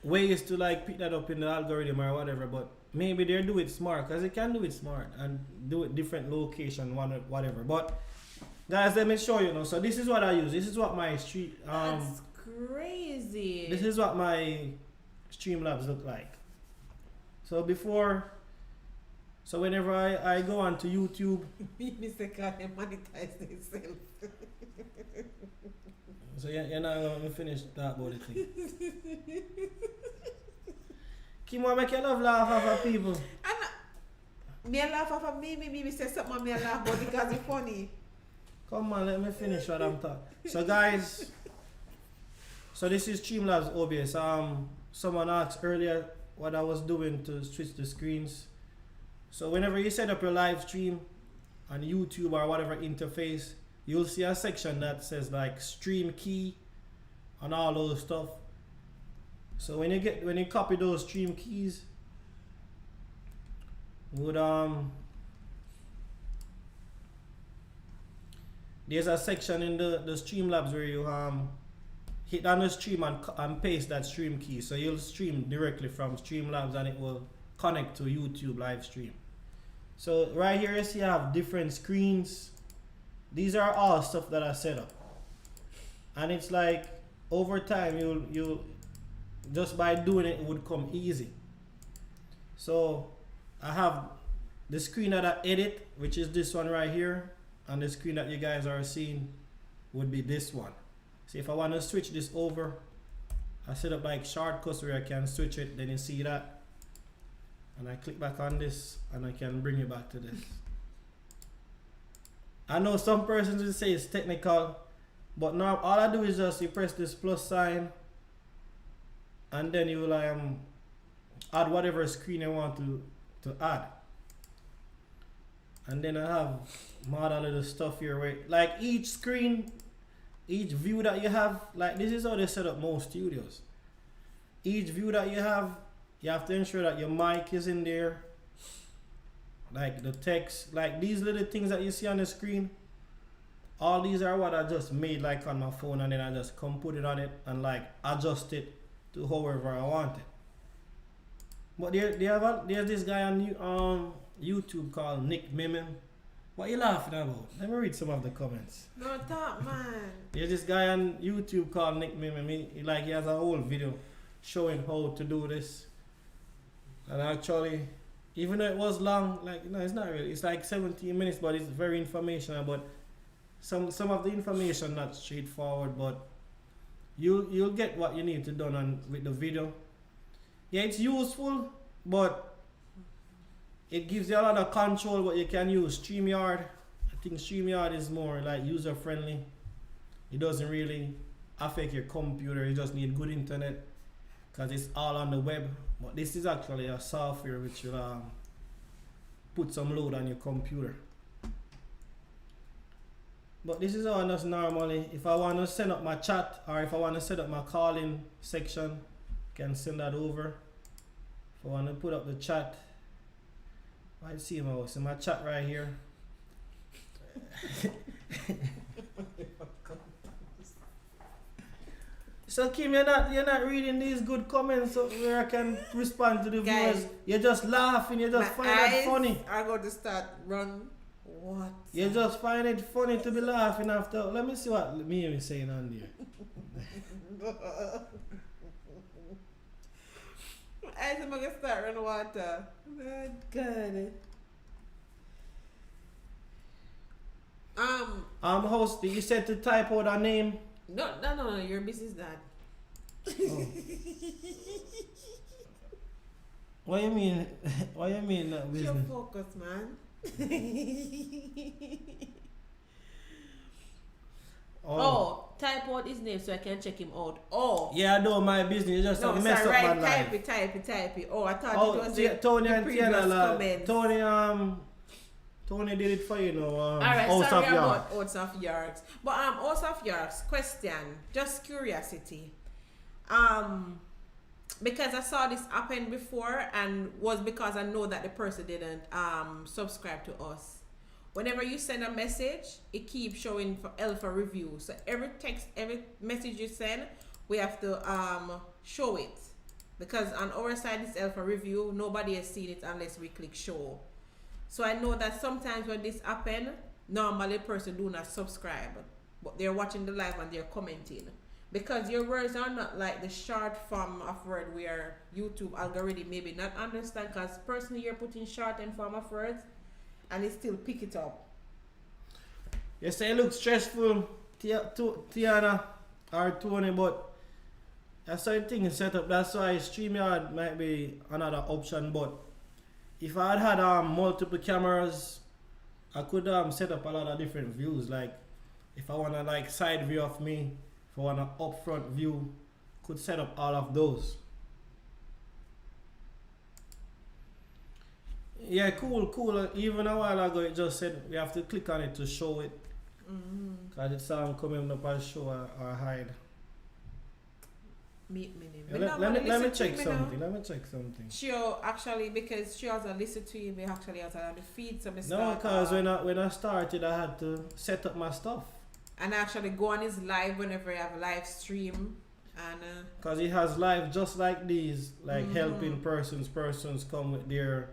ways to like pick that up in the algorithm or whatever, but maybe they do it smart, because they can do it smart and do it different location, whatever. But guys, let me show you now. So this is what I use. This is what my that's crazy. This is what my Streamlabs look like. So whenever I go onto YouTube, Mr. God, they monetize themselves. So you're not going to finish that about the thing. Kim, why make you laugh off people? Me laugh off of me say something me laugh about because it's funny. Come on, let me finish what I'm talking. So guys, so this is Streamlabs OBS. Someone asked earlier what I was doing to switch the screens. So whenever you set up your live stream on YouTube or whatever interface, you'll see a section that says like stream key and all those stuff. So when you copy those stream keys, would there's a section in the Streamlabs where you hit on the stream and paste that stream key. So you'll stream directly from Streamlabs and it will connect to YouTube live stream. So right here you see I have different screens. These are all stuff that I set up. And it's like over time you'll just by doing it would come easy. So I have the screen that I edit, which is this one right here, and the screen that you guys are seeing would be this one. So if I want to switch this over, I set up like shortcuts where I can switch it, then you see that. And I click back on this and I can bring it back to this. I know some persons will say it's technical, but now all I do is just you press this plus sign and then you will add whatever screen you want to add. And then I have more other little stuff here where like each screen each view that you have, like this is how they set up most studios. Each view that you have to ensure that your mic is in there, like the text, like these little things that you see on the screen. All these are what I just made like on my phone, and then I just come put it on it and like adjust it to however I want it. But there's this guy on YouTube called Nick Mimim. What you laughing about? Let me read some of the comments. No talk, man. There's this guy on YouTube called Nick Mimim. He has a whole video showing how to do this. And actually, even though it was long, like no, it's not really. It's like 17 minutes, but it's very informational. But some of the information not straightforward, but you'll get what you need to done on with the video. Yeah, it's useful, but it gives you a lot of control. But you can use StreamYard. I think StreamYard is more like user friendly. It doesn't really affect your computer. You just need good internet because it's all on the web. But this is actually a software which will put some load on your computer. But this is how I just normally, if I want to send up my chat or if I want to set up my calling section, can send that over. If I want to put up the chat, I see my chat right here. So Kim, you're not reading these good comments where I can respond to the viewers. You're just laughing. You just find it funny. I'm going to start run. What? You just find it funny to be laughing after. Let me see what me is saying on there. I'm going to start running water. Oh, God. Host, you said to type out a name. No, your business dad. Oh. What you mean? What you mean that business? Your focus, man. Type out his name so I can check him out. Yeah, I know my business. You just have messed up my life. Type it. Oh, I thought it was Tony the and previous Tiana. comments. Tony did it for you know. Alright, sorry about Oats of Yards. But Oats of Yards, question, just curiosity. Because I saw this happen before and was because I know that the person didn't subscribe to us. Whenever you send a message, it keeps showing for alpha review. So every message you send, we have to show it. Because on our side it's alpha review, nobody has seen it unless we click show. So I know that sometimes when this happen, normally the person do not subscribe, but they're watching the live and they're commenting. Because your words are not like the short form of word where YouTube algorithm maybe not understand, because personally you're putting short and form of words and it still pick it up. You say it looks stressful, Tiana or Tony, but that's how the thing is set up. That's why StreamYard might be another option, but if I had multiple cameras, I could set up a lot of different views. Like if I want a like side view of me, if I want an upfront view, could set up all of those. Yeah, cool. Even a while ago, it just said we have to click on it to show it. Because it's coming up as show or hide. Let me check something. She actually, because she has a listen to you, we actually has a feed. So no, because when I started, I had to set up my stuff. And actually go on his live whenever you have a live stream. And because he has live just like these, like helping persons come with their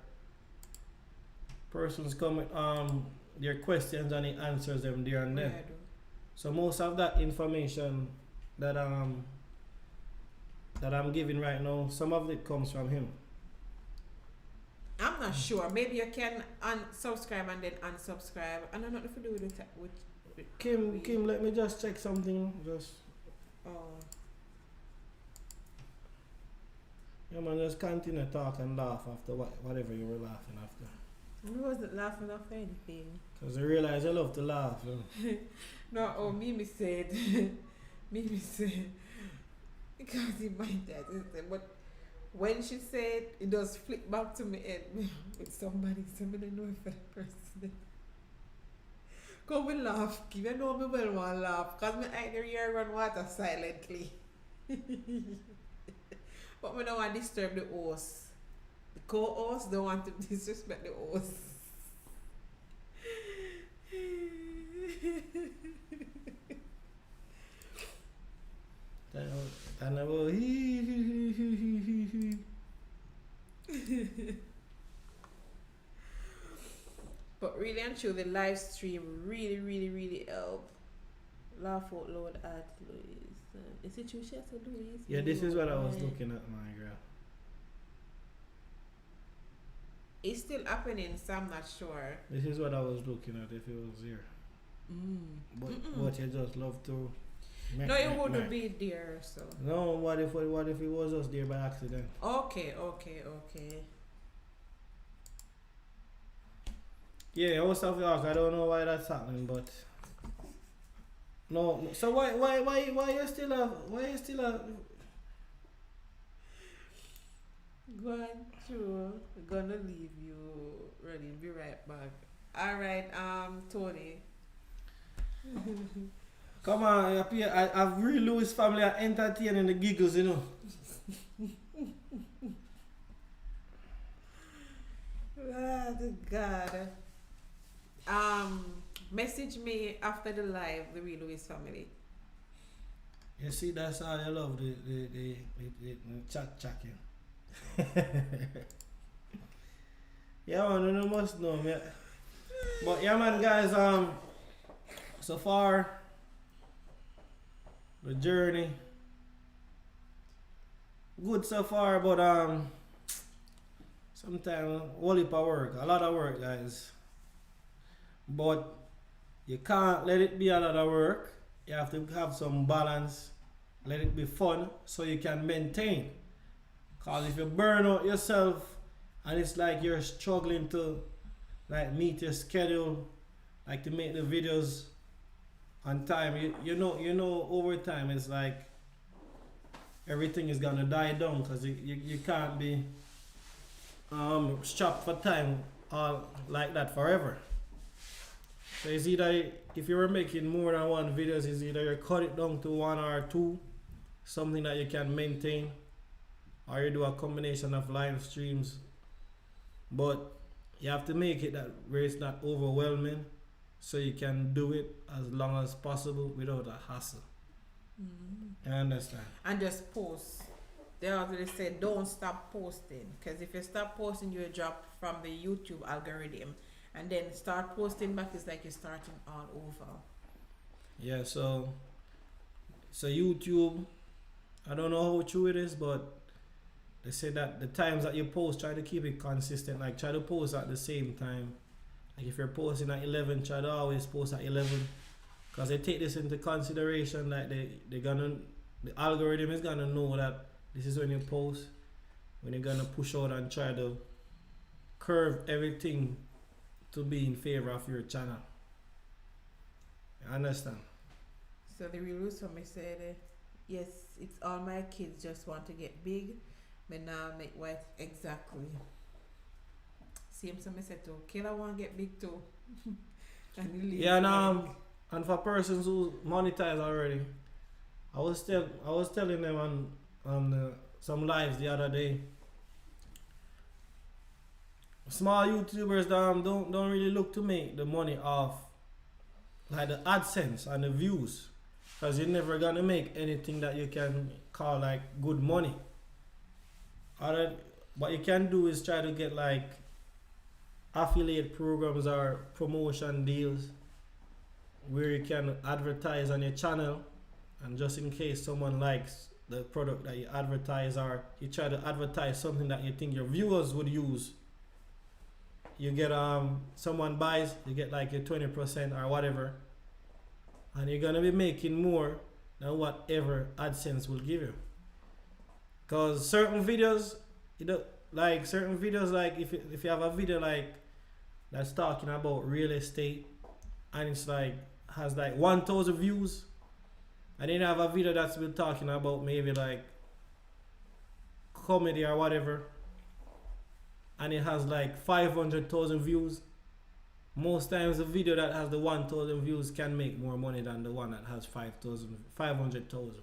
their questions and he answers them there and then. So most of that information that I'm giving right now, some of it comes from him. I'm not sure. Maybe you can unsubscribe and then unsubscribe. I don't know if you do with Kim, let me just check something. Yeah, man, just continue to talk and laugh after whatever you were laughing after. I wasn't laughing off anything. Because I realize I love to laugh. No, Mimi said, because he might that. But when she said, it does flip back to me head with somebody, so I don't know if that person. Come and laugh. Give you know me well want laugh. Cause me either here run water silently. But me don't want to disturb the host. The co-host don't want to disrespect the host. But really and true, the live stream really help. Laugh out loud at Louise. Is it true she has to Louise? Yeah, this is what I was looking at, my girl. It's still happening, so I'm not sure. This is what I was looking at if it was here. But you just love to. No, it wouldn't be there, so. No, what if it was just there by accident? Okay. Yeah, I was talking. I don't know why that's happening, but no. So why you still Going through. Gonna leave you. Ready, be right back. Alright, Tony. Come on, I've really Lewis family are entertaining the giggles, you know. Oh, God. Message me after the live, the Real Lewis family. You see, that's how I love the chatting. Yeah, man, you must know me. But yeah, man, guys, so far the journey good so far, but sometimes whole heap of work, a lot of work, guys. But you can't let it be a lot of work. You have to have some balance. Let it be fun so you can maintain. Cause if you burn out yourself and it's like you're struggling to like meet your schedule, like to make the videos on time, you know over time it's like everything is gonna die down because you can't be strapped for time like that forever. So it's either, if you were making more than one videos, it's either you cut it down to one or two, something that you can maintain, or you do a combination of live streams. But you have to make it that where it's not overwhelming, so you can do it as long as possible without a hassle. I understand. And just post. They already say don't stop posting, because if you stop posting, you will drop from the YouTube algorithm, and then start posting back is like you're starting all over. Yeah, so YouTube, I don't know how true it is, but they say that the times that you post, try to keep it consistent. Like try to post at the same time. Like if you're posting at 11, try to always post at 11, because they take this into consideration. Like the algorithm is gonna know that this is when you post, when you're gonna push out and try to curve everything to be in favor of your channel. You understand? So the real news for me said, yes, it's all my kids just want to get big, but now make white exactly. Same to me said too. Killer want to get big too. Yeah, and for persons who monetize already, I was telling them on some lives the other day. Small YouTubers don't really look to make the money off like the AdSense and the views, because you're never gonna make anything that you can call like good money. What you can do is try to get like affiliate programs or promotion deals where you can advertise on your channel, and just in case someone likes the product that you advertise, or you try to advertise something that you think your viewers would use, you get someone buys, you get like your 20% or whatever, and you're gonna be making more than whatever AdSense will give you. Cause certain videos, like if you have a video like that's talking about real estate and it's like has like 1,000 views, and then you have a video that's been talking about maybe like comedy or whatever, and it has like 500,000 views, most times the video that has the 1,000 views can make more money than the one that has 500,000.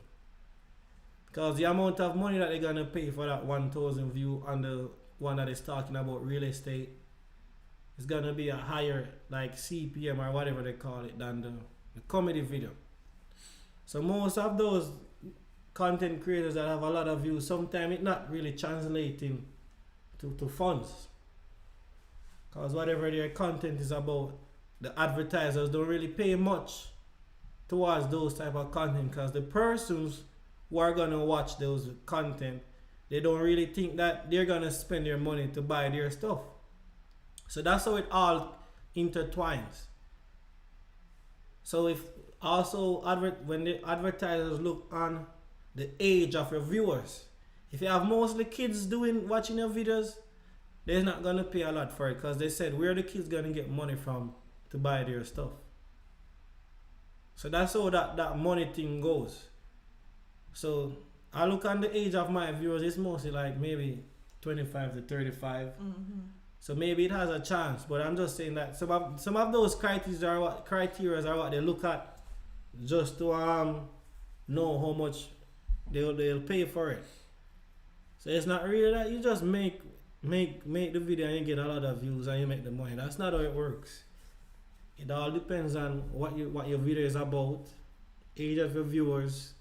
Because the amount of money that they're gonna pay for that 1,000 view on the one that is talking about real estate is gonna be a higher like CPM or whatever they call it than the comedy video. So most of those content creators that have a lot of views, sometimes it's not really translating to funds. Because whatever their content is about, the advertisers don't really pay much towards those type of content, because the persons who are gonna watch those content, they don't really think that they're gonna spend their money to buy their stuff. So that's how it all intertwines. So if also when the advertisers look on the age of your viewers, if you have mostly kids watching your videos, they're not gonna pay a lot for it, because they said where the kids gonna get money from to buy their stuff. So that's how that money thing goes. So I look on the age of my viewers, it's mostly like maybe 25 to 35. So maybe it has a chance, but I'm just saying that some of those criteria are what they look at just to know how much they'll pay for it. So it's not really that you just make the video and you get a lot of views and you make the money. That's not how it works. It all depends on what your video is about, age of your viewers,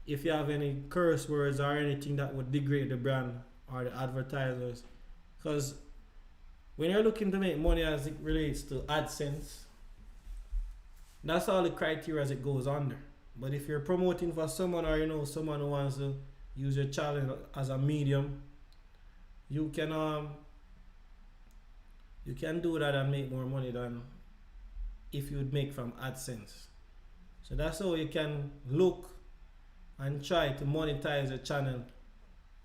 if you have any curse words or anything that would degrade the brand or the advertisers. Because when you're looking to make money as it relates to AdSense, that's all the criteria as it goes under. But if you're promoting for someone, or someone who wants to use your channel as a medium, you can do that and make more money than if you would make from AdSense. So that's how you can look and try to monetize your channel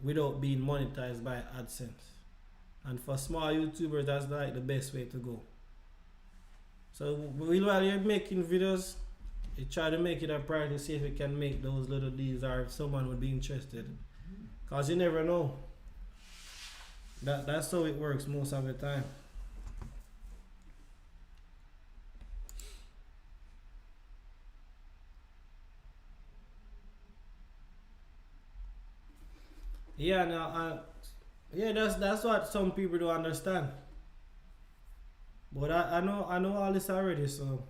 without being monetized by AdSense. And for small YouTubers, that's like the best way to go. So while you're making videos, you try to make it a priority to see if you can make those little deals or if someone would be interested. Because you never know. That's how it works most of the time. Yeah, that's what some people don't understand. But I know all this already, so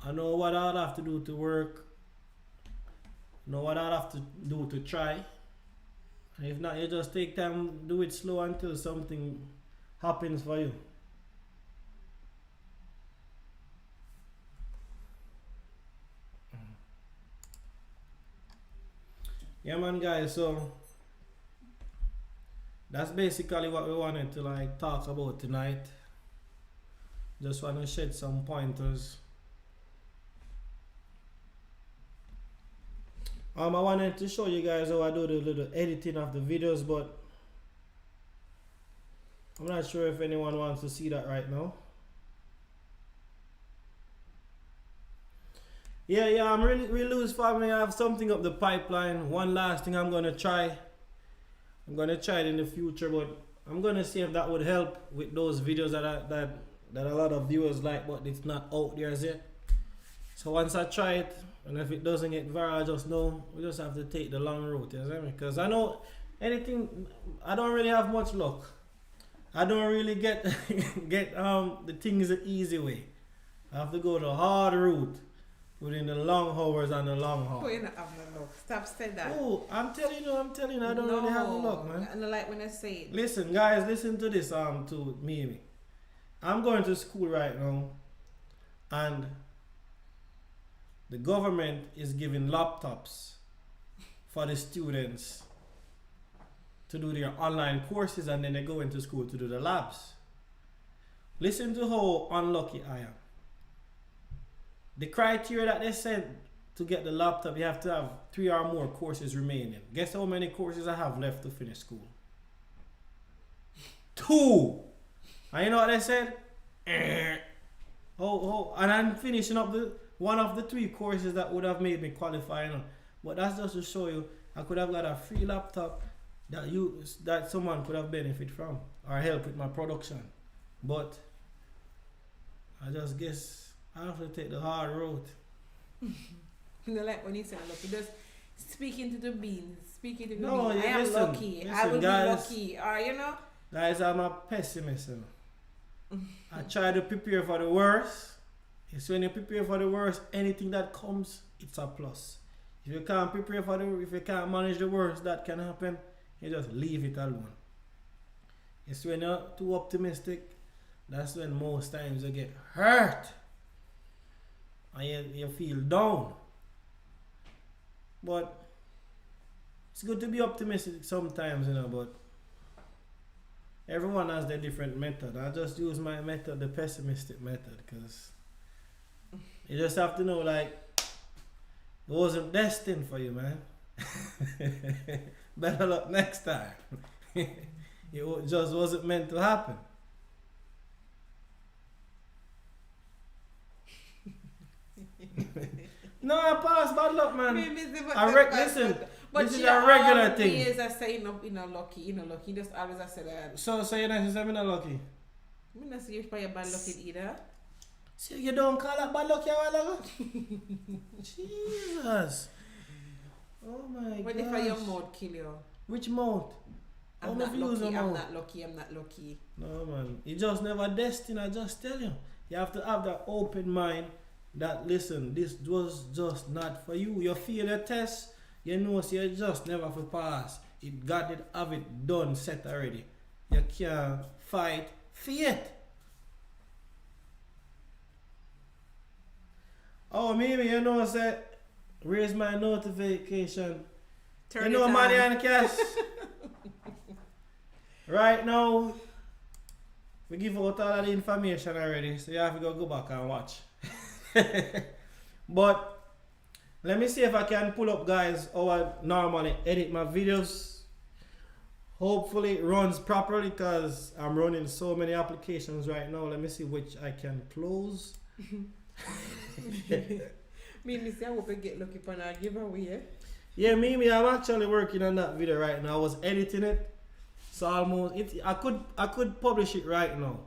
I know what I'll have to do to work. I know what I'll have to do to try. And if not, you just take time, do it slow until something happens for you. Yeah man guys, so that's basically what we wanted to talk about tonight. Just want to shed some pointers. I wanted to show you guys how I do the little editing of the videos, but I'm not sure if anyone wants to see that right now. Yeah, I'm really loose family. I have something up the pipeline. One last thing I'm gonna try. I'm gonna try it in the future, but I'm gonna see if that would help with those videos that a lot of viewers like, but it's not out there as yet. So once I try it, and if it doesn't get viral, I just know we just have to take the long route, you know? Because I know I don't really have much luck. I don't really get the things the easy way. I have to go the hard route. Within the long hours and the long haul. Oh, you don't have no luck. Stop saying that. Oh, I'm telling you, I don't really have no luck, man. I don't like when I say it. Listen, guys, listen to this, to me. I'm going to school right now, and the government is giving laptops for the students to do their online courses, and then they go into school to do the labs. Listen to how unlucky I am. The criteria that they said to get the laptop, you have to have 3 or more courses remaining. Guess how many courses I have left to finish school? 2! And you know what they said? And I'm finishing up one of the 3 courses that would have made me qualify. But that's just to show you, I could have got a free laptop that someone could have benefited from or help with my production. But I just guess I have to take the hard road. You know, like when you say lucky, just speaking to the beans, speaking to the No, beans. I am listen, lucky. I listen, will guys. be lucky. Or you know. Guys, I'm a pessimist. You know. I try to prepare for the worst. It's when you prepare for the worst, anything that comes, it's a plus. If you can't prepare for if you can't manage the worst that can happen, you just leave it alone. It's when you're too optimistic, that's when most times you get hurt. And you feel down. But it's good to be optimistic sometimes, you know, but everyone has their different method. I just use my method, the pessimistic method, because you just have to know, like, it wasn't destined for you, man. Better luck next time. It just wasn't meant to happen. No, I pass bad luck, man. Listen, but this is a regular thing. Years I say, you know, lucky. Just always I say that. So you're not saying I'm not lucky? I'm not saying you're bad lucky either. So you don't call that bad lucky a while ago? Jesus. Oh my god. What if your mouth kill you? Which mouth? I'm not lucky. No, man. You just never destined, I just tell you. You have to have that open mind that, listen, this was just not for you. You fail the test, you know, so you just never for pass. It got it, have it done, set already. You can't fight fate. Oh, maybe, you know, say, raise my notification. Turn you know, it money on. and cash. Right now, we give out all of the information already, so you have to go back and watch. But let me see if I can pull up, guys, how I normally edit my videos. Hopefully it runs properly because I'm running so many applications right now. Let me see which I can close. Me say I hope I get lucky for our giveaway. Yeah, Mimi, I'm actually working on that video right now. I was editing it. So almost I could publish it right now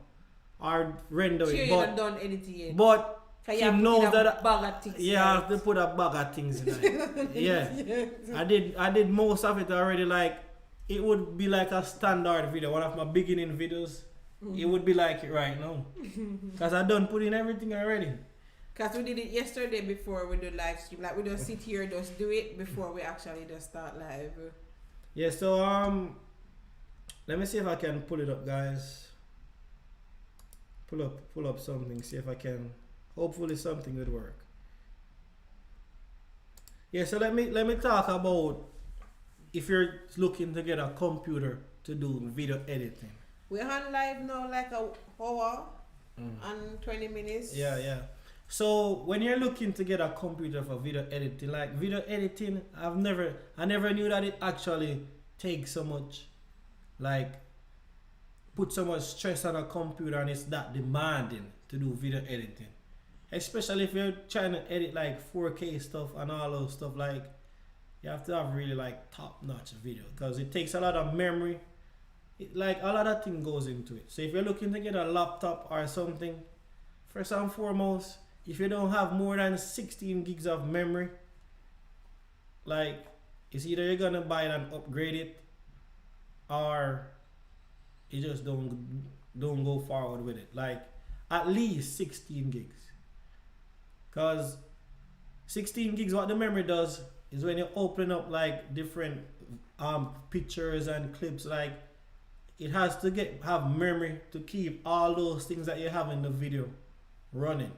or render it. You haven't done anything yet. But Kim knows that I have to put a bag of things in it. Yeah. I did most of it already. Like it would be like a standard video, one of my beginning videos. It would be like it right now. Cause I done put in everything already. Cause we did it yesterday before we do live stream. Like we just sit here, just do it before we actually just start live. Yeah, so let me see if I can pull it up, guys. Pull up something, see if I can. Hopefully something would work. Yeah, so let me talk about if you're looking to get a computer to do video editing. We're on live now like a hour and 20 minutes. Yeah. So when you're looking to get a computer for video editing, like video editing, I never knew that it actually takes so much, like put so much stress on a computer and it's that demanding to do video editing. Especially if you're trying to edit like 4K stuff and all those stuff, like you have to have really like top-notch video because it takes a lot of memory. Like a lot of things goes into it. So if you're looking to get a laptop or something, first and foremost, if you don't have more than 16 gigs of memory, like it's either you're gonna buy it and upgrade it, or you just don't go forward with it. Like at least 16 gigs, cause 16 gigs, what the memory does is when you open up like different pictures and clips, like it has to have memory to keep all those things that you have in the video running.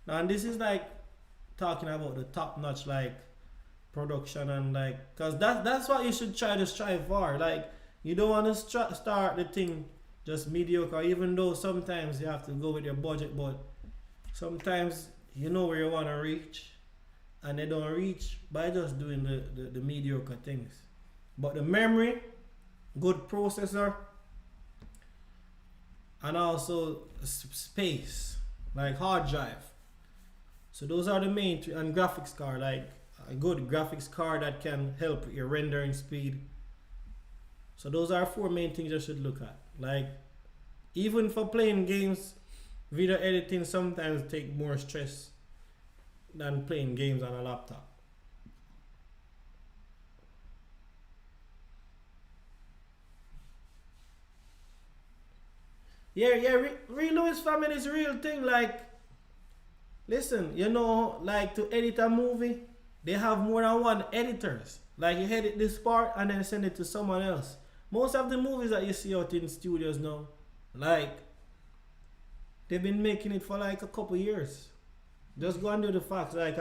Now, and this is like talking about the top notch like production and like, cause that's what you should try to strive for. Like you don't want to start the thing just mediocre, even though sometimes you have to go with your budget, but sometimes you know where you want to reach and they don't reach by just doing the mediocre things. But the memory, good processor, and also space, like hard drive. So those are the main two, and graphics card, like a good graphics card that can help your rendering speed. So those are 4 main things you should look at. Like even for playing games, video editing sometimes take more stress than playing games on a laptop. Yeah, Real Lewis family is a real thing. Like, listen, you know, like to edit a movie, they have more than one editors. Like you edit this part and then send it to someone else. Most of the movies that you see out in studios now, like, they've been making it for like a couple years. Just go and do the facts. Like,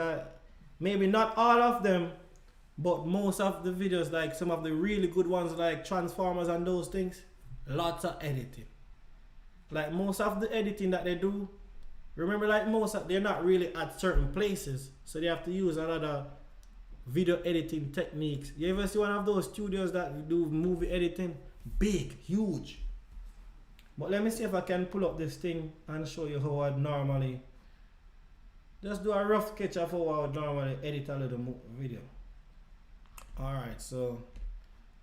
maybe not all of them, but most of the videos, like some of the really good ones, like Transformers and those things, lots of editing. Like most of the editing that they do, remember, like they're not really at certain places, so they have to use a lot of video editing techniques. You ever see one of those studios that do movie editing? Big, huge. But let me see if I can pull up this thing and show you how I'd normally just do a rough sketch of how I would normally edit a little video. Alright, so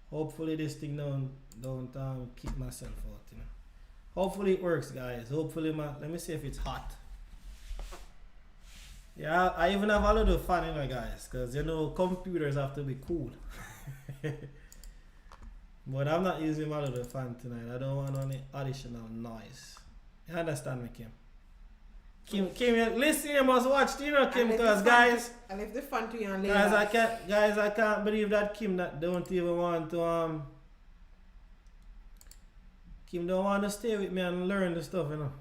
hopefully this thing don't keep myself out, you know. Hopefully it works, guys. Hopefully let me see if it's hot. Yeah, I even have a little fan, you know, guys, because you know computers have to be cool. But I'm not using my little fan tonight. I don't want any additional noise. You understand me, Kim? Kim, listen, you must watch, you know, Kim, because guys, I left the fun to you and guys, I can't believe that Kim don't even want to Kim don't want to stay with me and learn the stuff, you know.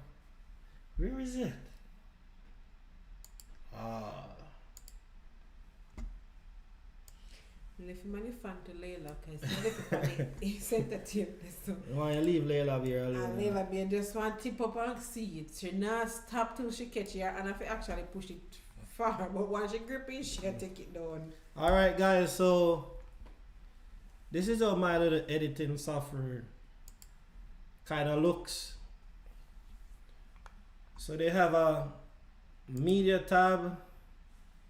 Where is it? Left him on the fun to Layla because he sent it to him. So. You want to leave Layla here alone? And Layla be just want to tip up and see it. She not stop till she catch it, and if you actually push it far, but once she grip it, she'll take it down. Alright guys, so this is how my little editing software kind of looks. So they have a media tab.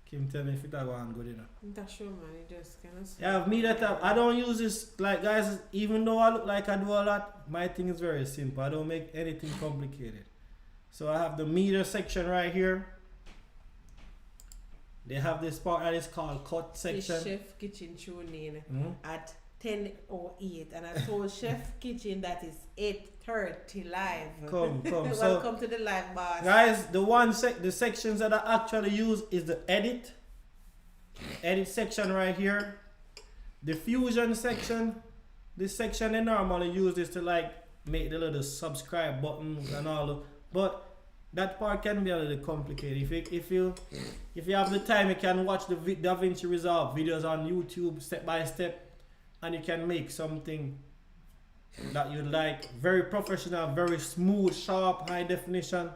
Kim, tell me if it's going good enough. That's sure, man. It just kind of. Yeah, I have media tab. I don't use this, like, guys, even though I look like I do a lot, my thing is very simple. I don't make anything complicated. So I have the media section right here. They have this part that is called cut section. The Chef Kitchen tune in at 10:08, and I told Chef Kitchen that is 8:30 live. Come. Welcome to the live, boss. Guys, the sections that I actually use is the edit section right here, the fusion section. This section they normally use is to like make the little subscribe buttons and all, but that part can be a little complicated. If you have the time, you can watch the Davinci Resolve videos on YouTube step by step. And you can make something that you like, very professional, very smooth, sharp, high definition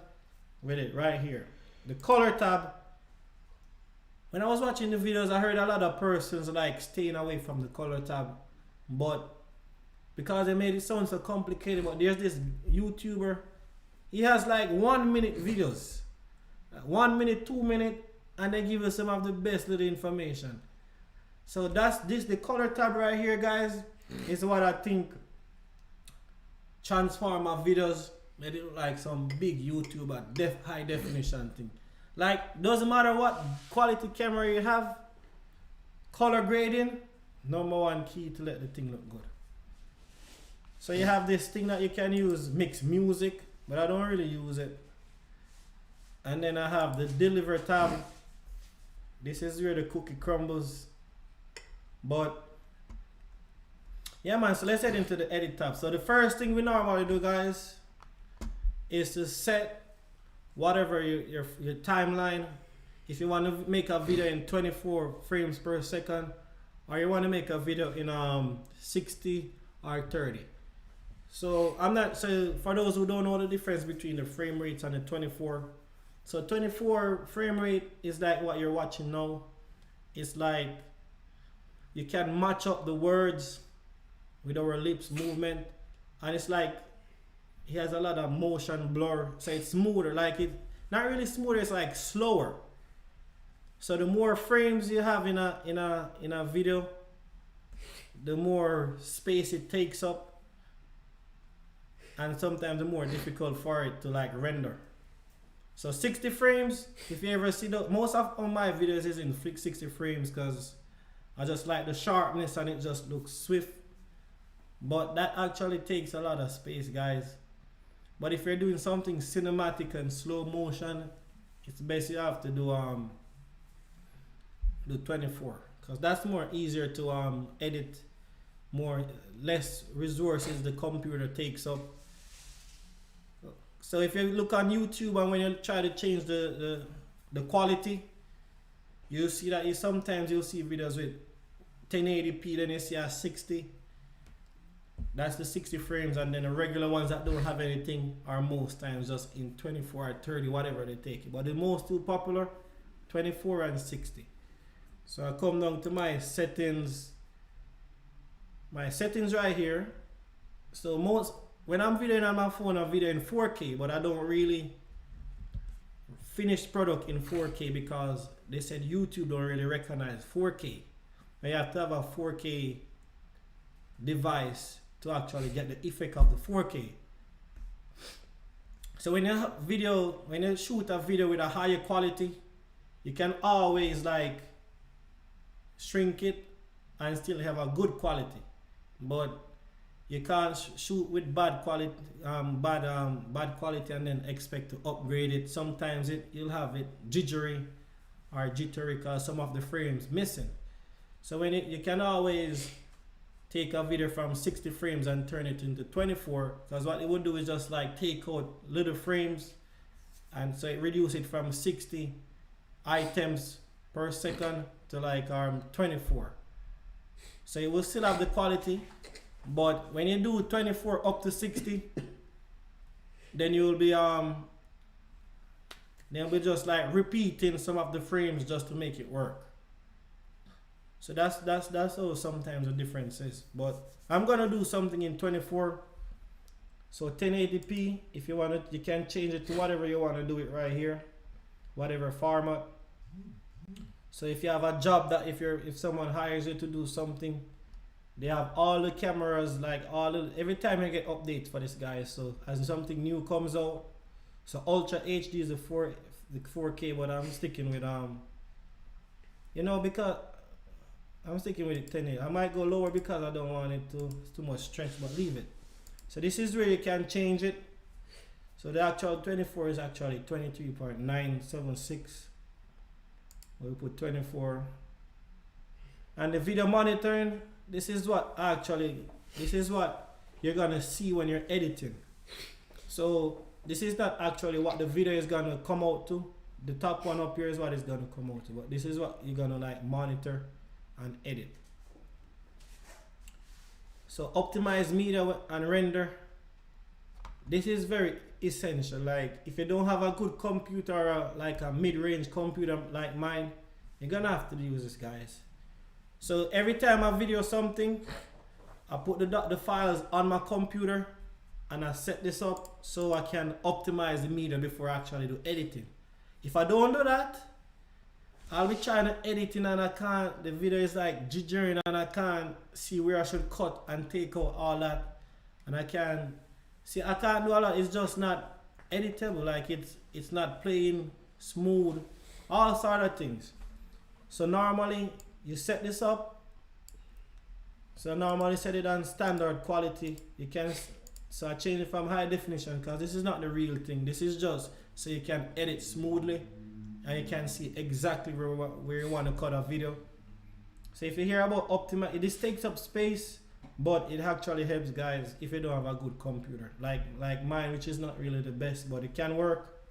with it right here. The color tab. When I was watching the videos, I heard a lot of persons like staying away from the color tab, but because they made it sound so complicated. But there's this YouTuber, he has like 1 minute videos, 1 minute, 2 minutes, and they give you some of the best little information. So the color tab right here, guys, is what I think transform my videos, made it look like some big YouTuber high definition thing. Like, doesn't matter what quality camera you have, color grading, number one key to let the thing look good. So you have this thing that you can use, mix music, but I don't really use it. And then I have the deliver tab. This is where the cookie crumbles. But yeah, man, so let's head into the edit tab. So the first thing we normally do, guys, is to set whatever your timeline. If you want to make a video in 24 frames per second, or you want to make a video in 60 or 30. So for those who don't know the difference between the frame rates and the 24. So 24 frame rate is like what you're watching now. It's like you can match up the words with our lips movement, and it's like he has a lot of motion blur, so it's smoother. Like it, not really smoother, it's like slower. So the more frames you have in a video, the more space it takes up. and sometimes the more difficult for it to like render. So 60 frames, if you ever see most of all my videos is in 60 frames because I just like the sharpness and it just looks swift. But that actually takes a lot of space, guys. But if you're doing something cinematic and slow motion, it's best you have to do 24 because that's more easier to edit, less resources the computer takes up. So if you look on YouTube and when you try to change the quality, you see that sometimes you'll see videos with 1080p, then you see a 60. That's the 60 frames, and then the regular ones that don't have anything are most times just in 24 or 30, whatever they take it. But the most two popular, 24 and 60. So I come down to my settings. My settings right here. So when I'm videoing on my phone, I'm videoing 4K, but I don't really finish product in 4K because they said YouTube don't really recognize 4K. And you have to have a 4K device to actually get the effect of the 4K. So when you shoot a video with a higher quality, you can always like shrink it and still have a good quality. But you can't shoot with bad quality and then expect to upgrade it. Sometimes you'll have it jittery because some of the frames missing. So you can always take a video from 60 frames and turn it into 24, because what it would do is just like take out little frames, and so it reduce it from 60 items per second to like 24. So you will still have the quality, but when you do 24 up to 60, then you will be just like repeating some of the frames just to make it work. So that's how sometimes the difference is. But I'm gonna do something in 24. So 1080p, if you want it, you can change it to whatever you want to do it right here, whatever format. So if you have a job that if someone hires you to do something, they have all the cameras, like every time you get updates for this guy. So as something new comes out, so Ultra HD is the 4K, but I'm sticking with because I'm sticking with it 1080. I might go lower because I don't want it to it's too much stress, but leave it. So this is where you can change it. So the actual 24 is actually 23.976. We'll put 24. And the video monitoring, this is what you're gonna see when you're editing. So this is not actually what the video is gonna come out to. The top one up here is what it's gonna come out to, but this is what you're gonna like monitor and edit. So optimize media and render. This is very essential. Like if you don't have a good computer or like a mid-range computer like mine, you're gonna have to use this, guys. So every time I video something, I put the files on my computer and I set this up so I can optimize the media before I actually do editing. If I don't do that, I'll be trying to edit and I can't, the video is like jittering and I can't see where I should cut and take out all that. And I can't do all that. It's just not editable. Like it's not playing smooth, all sort of things. So normally you set this up. So I normally set it on standard quality. So I change it from high definition because this is not the real thing. This is just so you can edit smoothly and you can see exactly where you want to cut a video. So if you hear about optimize, this takes up space, but it actually helps, guys, if you don't have a good computer like mine, which is not really the best, but it can work.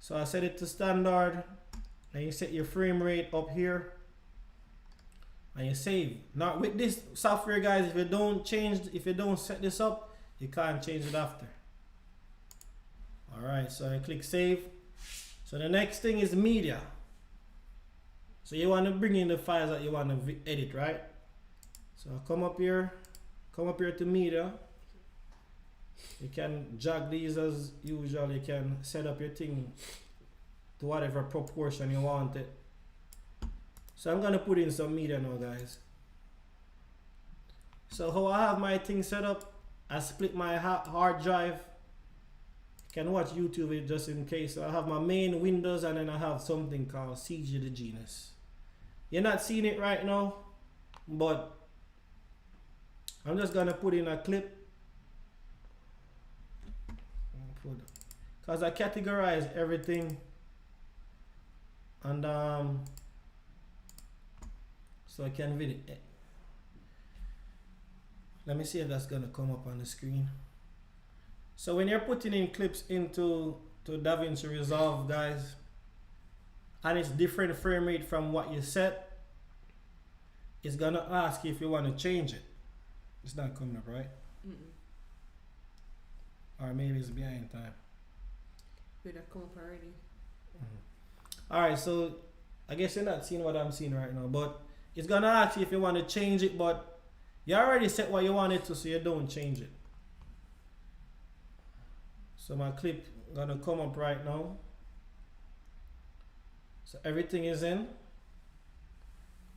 So I set it to standard and you set your frame rate up here and you save. Now with this software, guys, if you don't set this up, you can't change it after. Alright, so I click save. So the next thing is media. So you want to bring in the files that you want to edit, right? So I come up here to media. You can drag these as usual. You can set up your thing to whatever proportion you want it. So I'm gonna put in some media now, guys. So how I have my thing set up, I split my hard drive. You can watch YouTube it just in case. So I have my main Windows and then I have something called CG the Genius. You're not seeing it right now, but I'm just gonna put in a clip. Because I categorize everything, and so I can video. Let me see if that's gonna come up on the screen. So when you're putting in clips into Davinci Resolve, guys, and it's different frame rate from what you set, it's gonna ask you if you want to change it. It's not coming up, right? Or maybe it's behind time. Would have come up already. Alright, so I guess you're not seeing what I'm seeing right now, but it's gonna ask you if you want to change it, but you already set what you want it to, so you don't change it. So my clip gonna come up right now. So everything is in.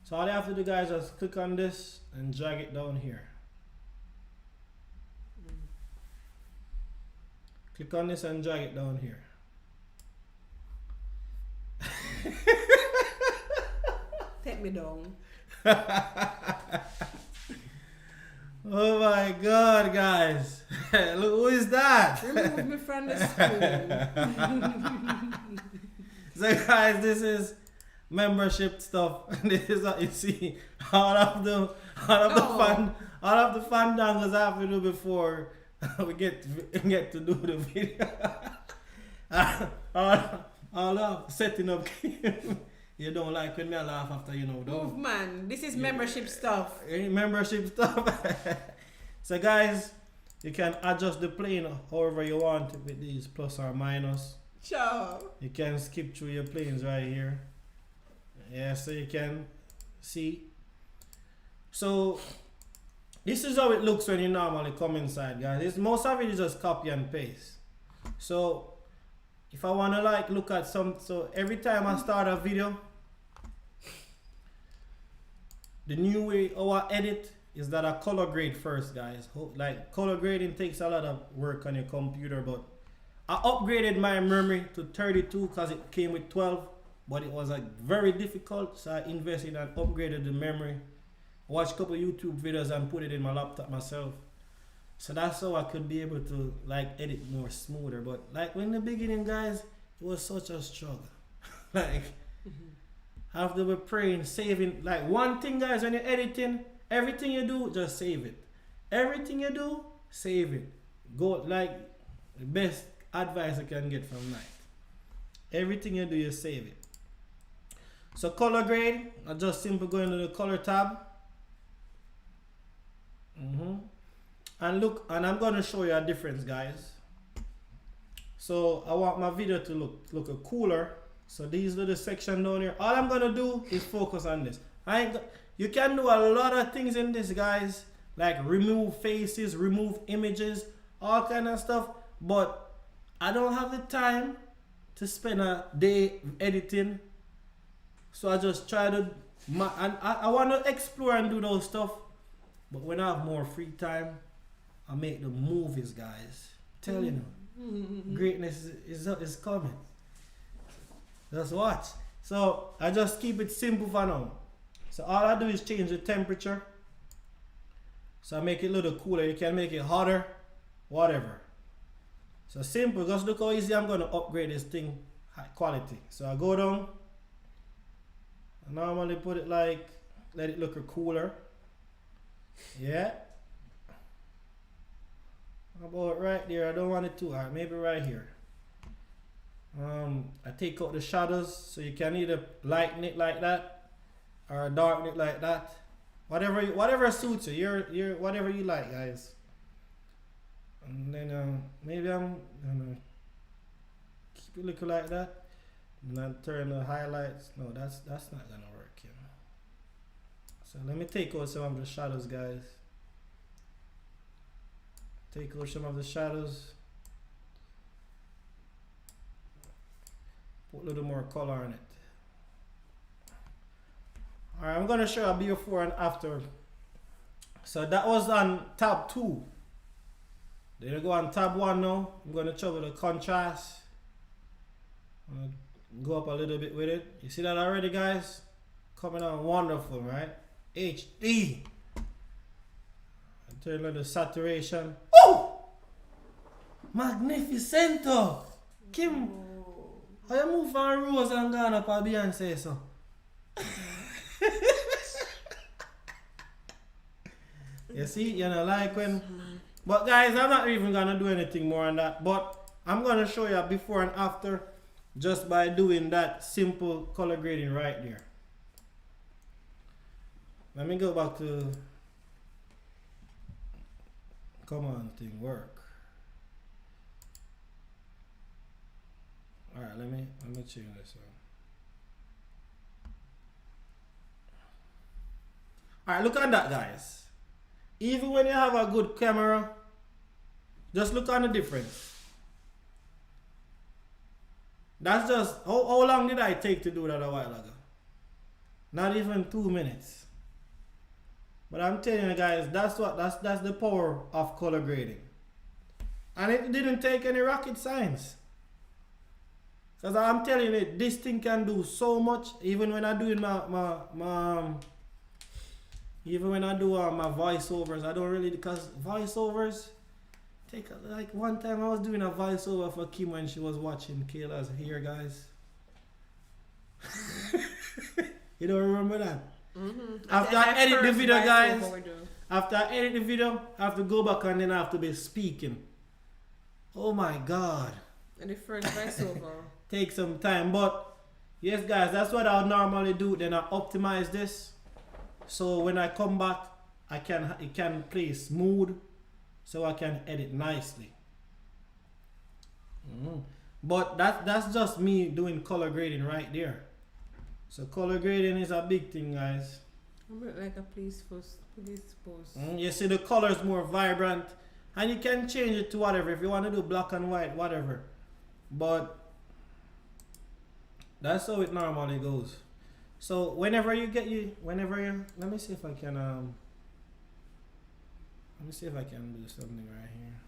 So all you have to do, guys, is click on this and drag it down here. Click on this and drag it down here. Take me down. Oh my God, guys. Look, who is that? Remove me from the screen. So guys, this is membership stuff. This is what you see. All of the fandangles I have to do before we get to do the video. all of setting up. You don't like when me laugh after, you know, though. Move, man. This is membership stuff. Membership stuff. So guys, you can adjust the plane however you want with these plus or minus. Sure. You can skip through your planes right here. Yeah, so you can see. So this is how it looks when you normally come inside, guys. Most of it is just copy and paste. So if I want to like look at so every time I start a video, the new way I edit is that I color grade first, guys. Like color grading takes a lot of work on your computer, but I upgraded my memory to 32 because it came with 12, but it was like very difficult, so I invested and upgraded the memory. Watched a couple YouTube videos and put it in my laptop myself. So that's how I could be able to like edit more smoother. But like in the beginning, guys, it was such a struggle. Like I have to be praying, saving. Like one thing, guys, when you're editing, everything you do, just save it. Everything you do, save it. Go like the best advice I can get from life. Everything you do, you save it. So color grade, I just simply go into the color tab. And look, and I'm gonna show you a difference, guys. So I want my video to look cooler. So these are the section down here. All I'm gonna do is focus on this. You can do a lot of things in this, guys, like remove faces, remove images, all kind of stuff. But I don't have the time to spend a day editing. So I just try to, I want to explore and do those stuff. But when I have more free time, I make the movies, guys. Tell you now, greatness is coming. Just watch. So I just keep it simple for now. So all I do is change the temperature. So I make it a little cooler. You can make it hotter, whatever. So simple. Just look how easy I'm going to upgrade this thing, high quality. So I go down. I normally put it like, let it look cooler. Yeah. About right there. I don't want it too hard. Maybe right here. I take out the shadows, so you can either lighten it like that or darken it like that. Whatever suits you. You're whatever you like, guys. And then maybe I'm gonna keep it looking like that. And then turn the highlights. No, that's not gonna work, you know. So let me take out some of the shadows, guys. Take out some of the shadows. Put a little more color on it. Alright, I'm gonna show a before and after. So that was on tab 2. Then I go on tab 1 now. I'm going to trouble the contrast. I'm going to go up a little bit with it. You see that already, guys? Coming out wonderful, right? HD. I turn on the saturation. Oh! Magnificento! Kim, how you move from Rose and gone up a Beyonce so? You see, you know, like when... But guys, I'm not even going to do anything more on that. But I'm going to show you before and after just by doing that simple color grading right there. Let me go back to... Come on, thing, work. Alright, let me change this one. Alright, look at that, guys. Even when you have a good camera, just look on the difference. That's just how long did I take to do that a while ago? Not even 2 minutes. But I'm telling you guys, that's the power of color grading. And it didn't take any rocket science. Because I'm telling you, this thing can do so much. Even when I do my voiceovers, I don't really, because voiceovers take, like one time I was doing a voiceover for Kim when she was watching Kayla's hair, guys. You don't remember that? Mm-hmm. After I edit the video, guys, after I edit the video, I have to go back and then I have to be speaking. Oh my God. And the first voiceover. Take some time, but yes, guys, that's what I'll normally do. Then I optimize this, so when I come back, it can play smooth, so I can edit nicely. But that's just me doing color grading right there. So color grading is a big thing, guys. Like a police post. You see the color is more vibrant, and you can change it to whatever. If you want to do black and white, whatever. But that's how it normally goes. So whenever you let me see if I can do something right here.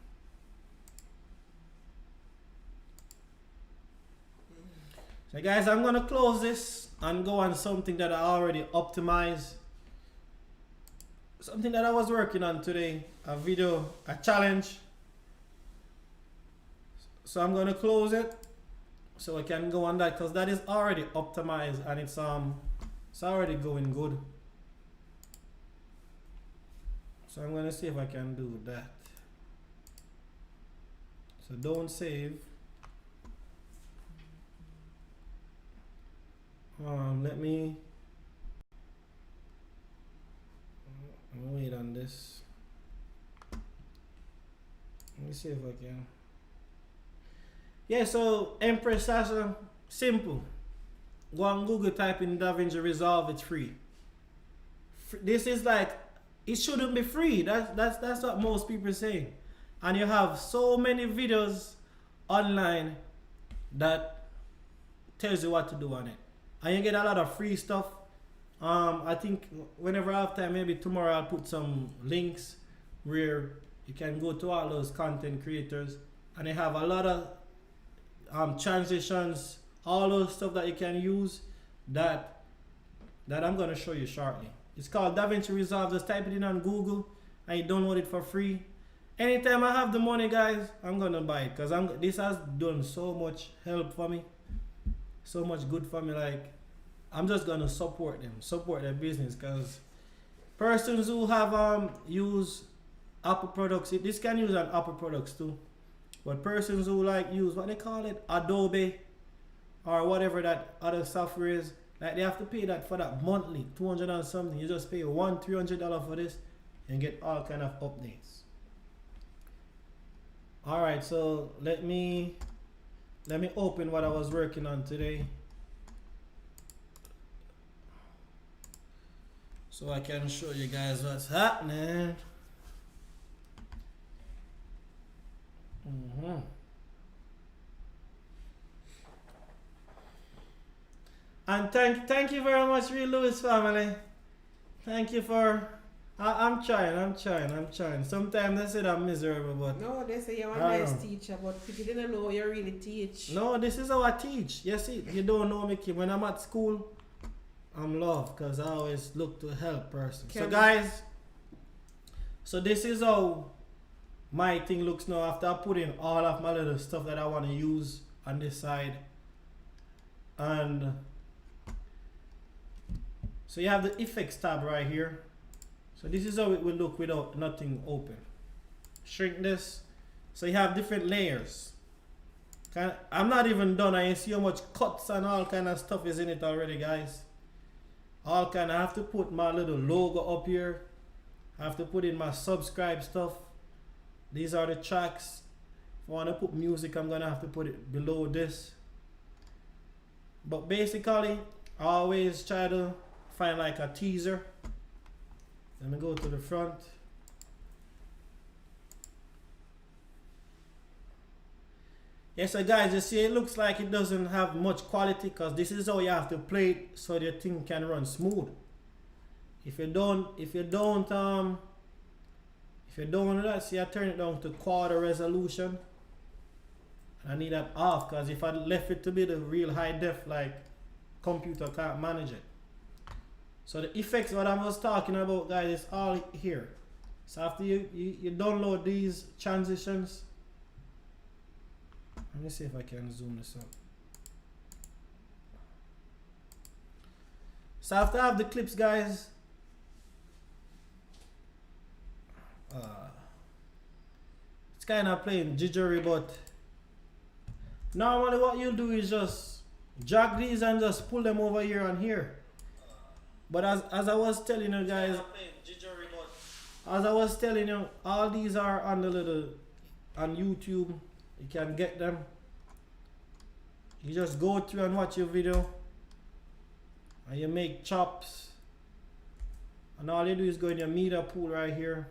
So guys, I'm gonna close this and go on something that I already optimized. Something that I was working on today, a challenge. So I'm gonna close it so I can go on that, because that is already optimized and it's already going good. So I'm gonna see if I can do that. So don't save. Let me wait on this. Let me see if I can. Yeah, so Empress Sasha, simple. Go on Google, type in Davinci Resolve, it's free. This is like, it shouldn't be free. That's what most people are saying. And you have so many videos online that tells you what to do on it. And you get a lot of free stuff. I think whenever I have time, maybe tomorrow I'll put some links where you can go to all those content creators, and they have a lot of transitions, all those stuff that you can use that I'm going to show you shortly. It's called Davinci Resolve. Just type it in on Google and you download it for free. Anytime I have the money, guys, I'm going to buy it, because this has done so much help for me, so much good for me. Like, I'm just going to support their business, because persons who have used Apple products, this can use on Apple products too. But persons who like use what they call it, Adobe or whatever that other software is, like they have to pay that for that monthly, $200 and something. You just pay $300 for this and get all kind of updates. All right, so let me open what I was working on today, so I can show you guys what's happening. And thank you very much, Real Lewis family. Thank you for I'm trying. Sometimes they say I'm miserable, but No, they say you're a I nice know. teacher, but people didn't know you really teach. no, this is how I teach. You see, you don't know me, Kim. When I'm at school, I'm loved because I always look to help person. So Kim. guys, so this is how my thing looks now after I put in all of my little stuff that I want to use on this side. And so you have the effects tab right here. So this is how it will look without nothing open. Shrink this. So you have different layers. I'm not even done. I see how much cuts and all kind of stuff is in it already, guys. All kind. I have to put my little logo up here. I have to put in my subscribe stuff. These are the tracks. If I want to put music, I'm gonna have to put it below this. But basically, I always try to find like a teaser. Let me go to the front. Yes, so guys, you see it looks like it doesn't have much quality because this is how you have to play it so the thing can run smooth. If you don't do that, see I turn it down to quarter resolution. I need that off because if I left it to be the real high def, like computer can't manage it. So the effects what I was talking about, guys, is all here. So after you download these transitions, let me see if I can zoom this up. So after I have the clips, guys, it's kind of playing jittery, but normally what you'll do is just drag these and just pull them over here and here. But as I was telling you guys, all these are on the little on YouTube. You can get them. You just go through and watch your video, and you make chops. And all you do is go in your media pool right here,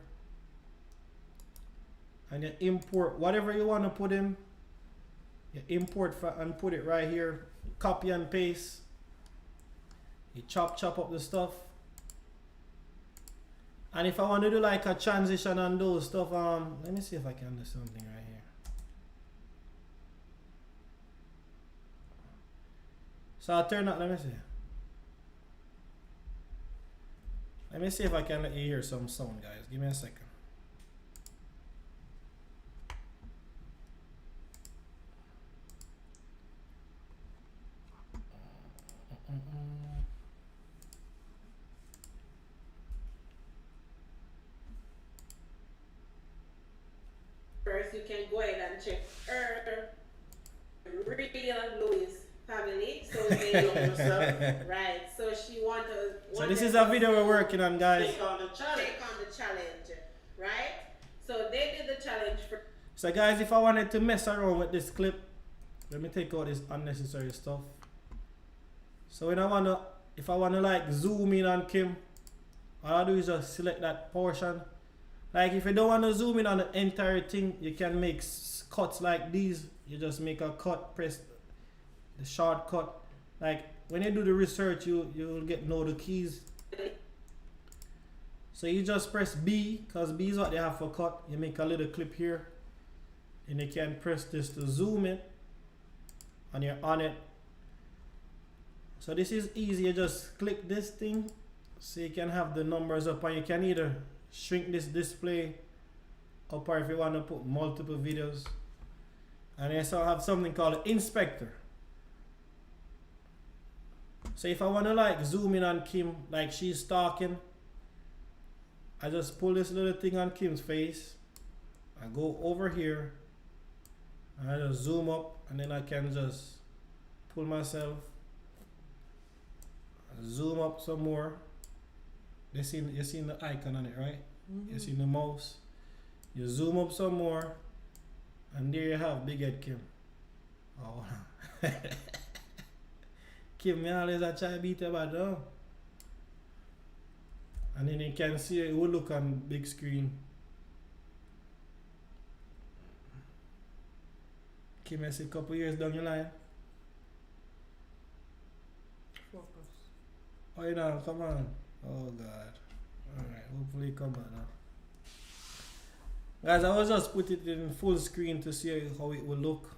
and you import whatever you want to put in. You import and put it right here. Copy and paste. You chop up the stuff. And if I want to do like a transition on those stuff, let me see if I can do something right here. So I'll turn up, let me see. Let me see if I can let you hear some sound, guys. Give me a second. First, you can go ahead and check real Louis family. So they right. So she wanted. So this is a video we're working on, guys. Take on the challenge, right? So they did the challenge for. So guys, if I wanted to mess around with this clip, let me take out this unnecessary stuff. So when if I wanna like zoom in on Kim, all I do is just select that portion. Like if you don't want to zoom in on the entire thing, you can make cuts like these. You just make a cut, press the shortcut. Like when you do the research, you'll know the keys. So you just press B, because B is what they have for cut. You make a little clip here, and you can press this to zoom in, and you're on it. So this is easy. You just click this thing, so you can have the numbers up, and you can either shrink this display up, or if you want to put multiple videos. And I also have something called inspector. So if I want to like zoom in on Kim, like she's talking, I just pull this little thing on Kim's face, I go over here, and I just zoom up, and then I can just pull myself, zoom up some more. You seen the icon on it, right? Mm-hmm. You see the mouse. You zoom up some more, and there you have Big Head Kim. Oh, Kim, me always I try to beat about down. And then you can see it will look on big screen. Kim, I see a couple years down your line. Focus. Oh, you know, come on. Oh God. Alright, hopefully come back now. Guys, I was just put it in full screen to see how it will look.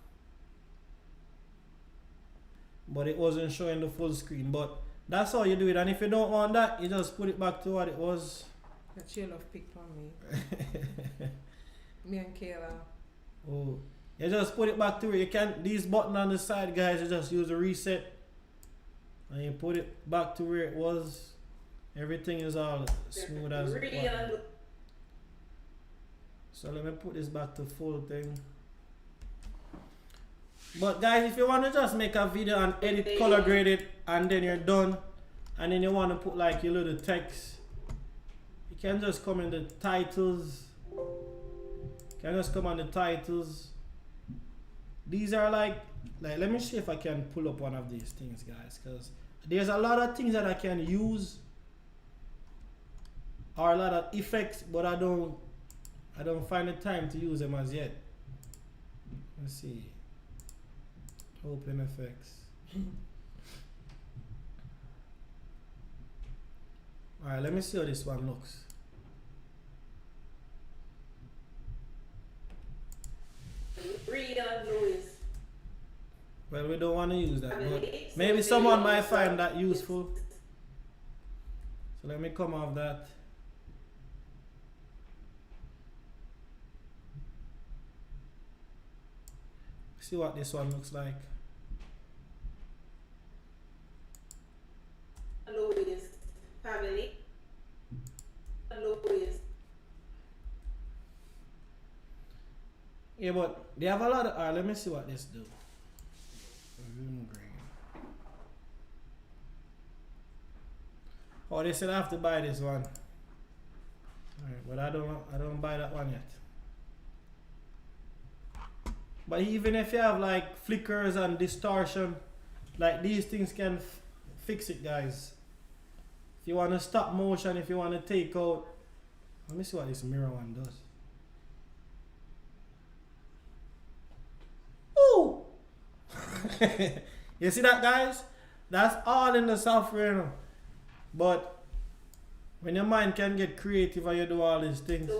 But it wasn't showing the full screen. But that's how you do it. And if you don't want that, you just put it back to what it was. That you love pick on me. Me and Kayla. Oh, you just put it back to where you can. These buttons on the side, guys, you just use a reset. And you put it back to where it was. Everything is all smooth as well. So let me put this back to full thing. But guys, if you want to just make a video and edit, color grade it, and then you're done, and then you want to put like your little text, you can just come in the titles. You can just come on the titles. These are like let me see if I can pull up one of these things, guys, because there's a lot of things that I can use, or a lot of effects, but I don't find the time to use them as yet. Let's see. Open effects. Alright, let me see how this one looks. Well, we don't want to use that, but maybe someone might find that useful. So let me come off that. See what this one looks like. Louis family. Louis. Yeah, but they have a lot of. Let me see what this do. Room green. Oh, they said I have to buy this one. Alright, but I don't buy that one yet. But even if you have like flickers and distortion, like these things can fix it, guys. If you want to stop motion, if you want to take out, let me see what this mirror one does. Ooh! You see that, guys? That's all in the software now. But when your mind can get creative and you do all these things.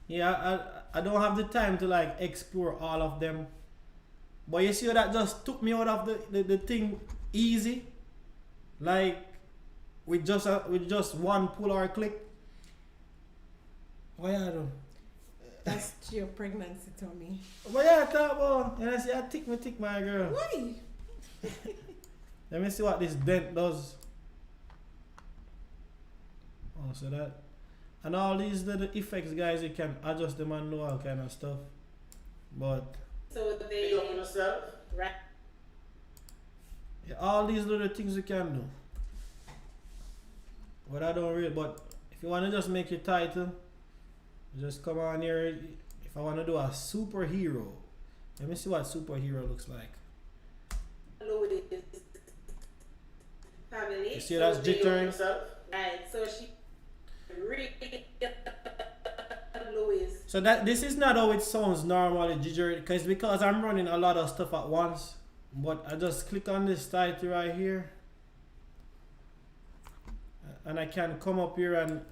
Yeah, I don't have the time to like explore all of them. But you see that just took me out of the thing easy. Like with just one pull or click. What you do? That's your pregnancy to me. What you talk about? And I say I tick my girl. Why? Let me see what this dent does. Oh, so that. And all these little effects, guys, you can adjust them and do all kind of stuff. But so they yourself, right? Yeah, all these little things you can do. But I don't really. But if you want to just make your title, just come on here. If I want to do a superhero, let me see what superhero looks like. Family. You see that's jittering? Right. So she. Louis. So that this is not how it sounds normally, because I'm running a lot of stuff at once. But I just click on this title right here, and I can come up here and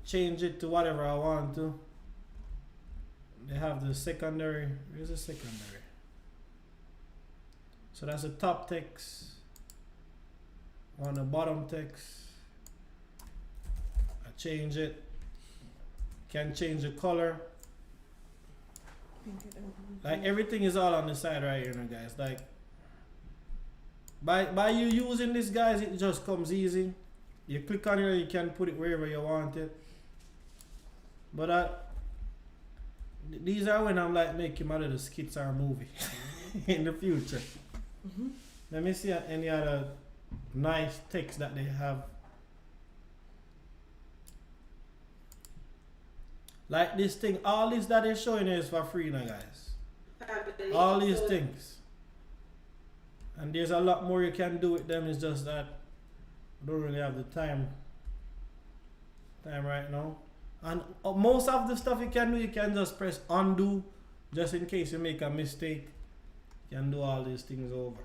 change it to whatever I want to. They have the secondary. Where's the secondary? So that's the top text. On the bottom text. Change it. Can change the color. Like everything is all on the side right here now, guys. Like by you using this, guys, it just comes easy. You click on it, you can put it wherever you want it. But these are when I'm like making my little skits or movie in the future. Let me see any other nice text that they have. Like this thing, all this that they're showing you is for free now, guys. All these things. And there's a lot more you can do with them, it's just that I don't really have the time right now. And most of the stuff you can do, you can just press undo, just in case you make a mistake. You can do all these things over.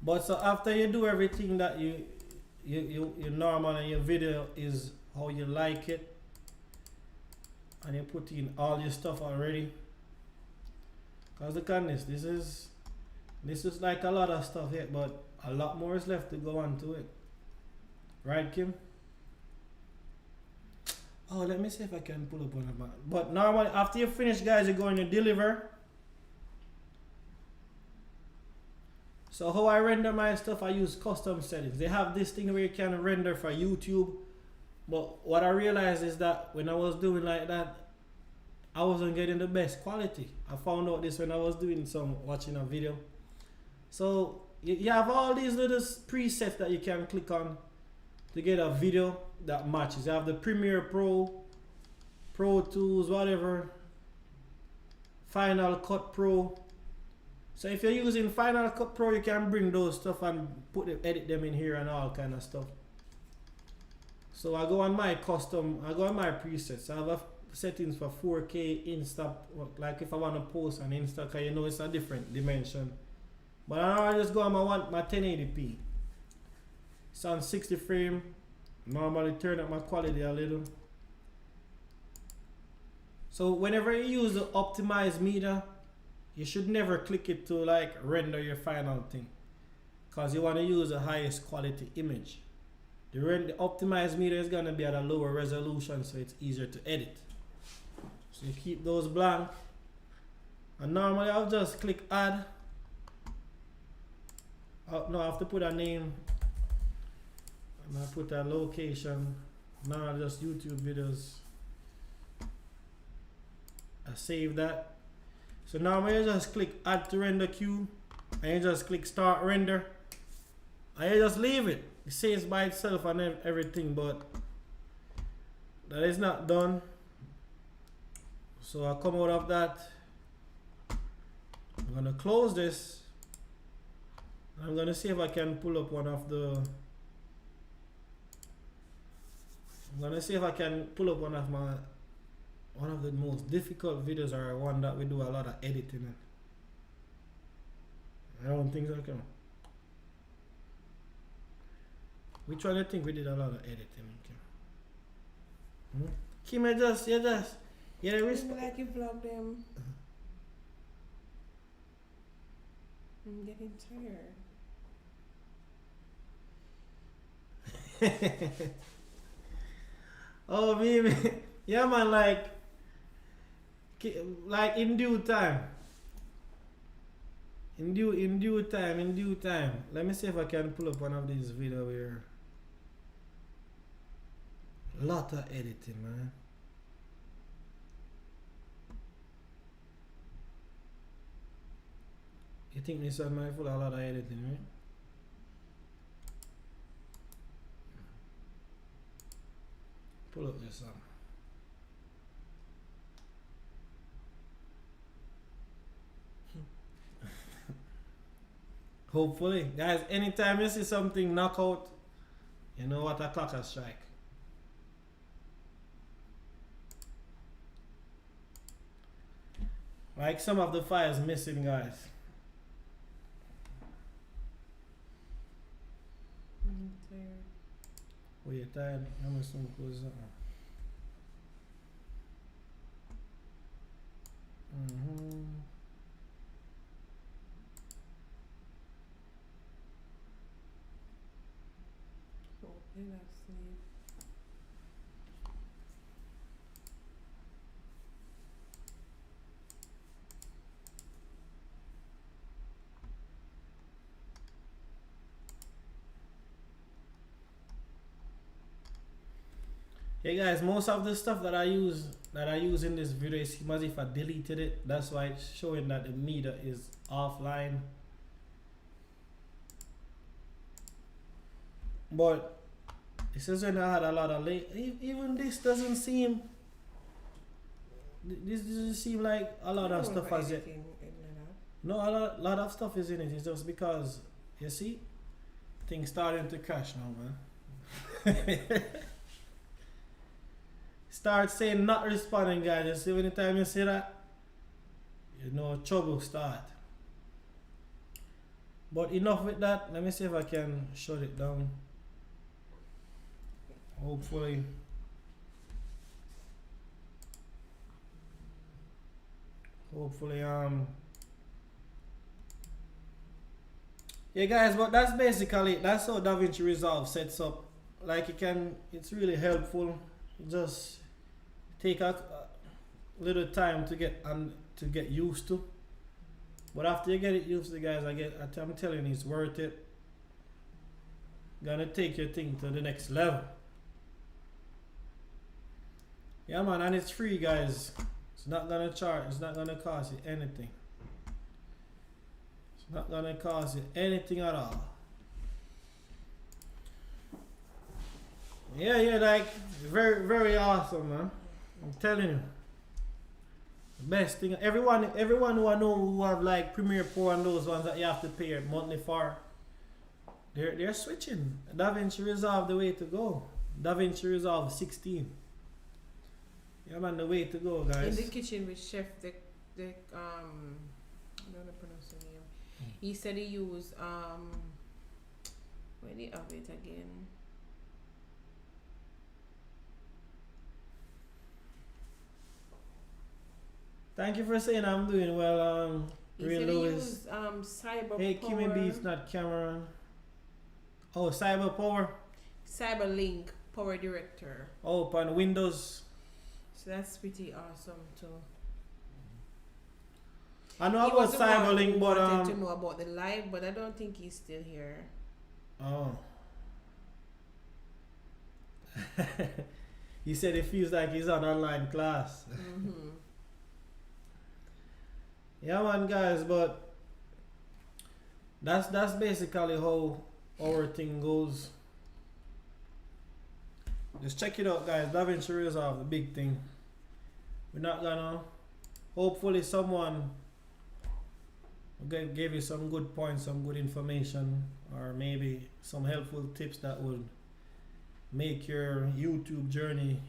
But so after you do everything that you normal and your video is how you like it, and you put in all your stuff already. Cause look at this. This is like a lot of stuff here, but a lot more is left to go on to it. Right, Kim? Oh, let me see if I can pull up one of my. But normally, after you finish, guys, you're going to deliver. So how I render my stuff, I use custom settings. They have this thing where you can render for YouTube. But what I realized is that when I was doing like that, I wasn't getting the best quality. I found out this when I was watching a video. So you have all these little presets that you can click on to get a video that matches. You have the Premiere Pro, Pro Tools, whatever, Final Cut Pro. So if you're using Final Cut Pro, you can bring those stuff and edit them in here and all kind of stuff. So I go on my presets. I have settings for 4K Insta, like if I want to post on Insta, because you know it's a different dimension. But I just go on my 1080p. It's on 60 frame. Normally turn up my quality a little. So whenever you use the optimized media, you should never click it to like render your final thing, because you want to use the highest quality image. The optimized media is going to be at a lower resolution, so it's easier to edit. So you keep those blank. And normally I'll just click add. No, I have to put a name. And I put a location. Now just YouTube videos. I save that. So now you just click add to render queue, and you just click start render, and you just leave it. It saves by itself and everything, but that is not done. So I come out of that. I'm gonna close this. I'm gonna see if I can pull up one of the. I'm gonna see if I can pull up one of the most difficult videos, or one that we do a lot of editing in. I don't think I can. Which one do you think we did a lot of editing in, Kim? Kim, you just like you vlog them. I'm getting tired. Oh, baby. Yeah, man, like in due time. In due time. Let me see if I can pull up one of these videos where a lot of editing, man. You think this one might full a lot of editing, right? Pull up this one. Hopefully, guys, anytime you see something knock out, you know what a clock has strike. Like some of the files missing, guys. I'm tired. Oh, you're tired? I'm gonna soon close that one. Hey guys, most of the stuff that I use in this video is as if I deleted it. That's why it's showing that the meter is offline. But it says when I had a lot of even this doesn't seem. This doesn't seem like a lot of stuff has it. No, a lot of stuff is in it. It's just because you see, things starting to crash now, man. Start saying not responding, guys. You see, anytime you see that, you know trouble start. But enough with that. Let me see if I can shut it down. Hopefully. Yeah guys, but that's basically that's how Davinci Resolve sets up. Like it's really helpful. Just take a little time to get used to. But after you get it used to, guys, I'm telling you, it's worth it. Gonna take your thing to the next level. Yeah man, and it's free guys. It's not gonna charge, it's not gonna cost you anything. It's not gonna cost you anything at all. Yeah, like very, very awesome, man. I'm telling you. Best thing. Everyone who I know who have like Premiere Pro and those ones that you have to pay monthly for, they're switching. Davinci Resolve the way to go. Davinci Resolve 16. Yeah man, the way to go, guys. In the kitchen with Chef I don't know pronounce the name. He said he used where did he have it again? Thank you for saying I'm doing well, Real Lewis. Cyber Hey, Power. Kimmy B, it's not Cameron. Oh, Cyber Power. Cyberlink Power Director. Oh, upon Windows. So that's pretty awesome too. I know about Cyberlink, but I wanted to know about the live, but I don't think he's still here. Oh. He said it feels like he's on online class. Mm-hmm. Yeah man guys, but that's basically how our thing goes. Just check it out guys. Davinci Resolve, the big thing. We're not gonna, hopefully someone gave you some good points, some good information, or maybe some helpful tips that would make your YouTube journey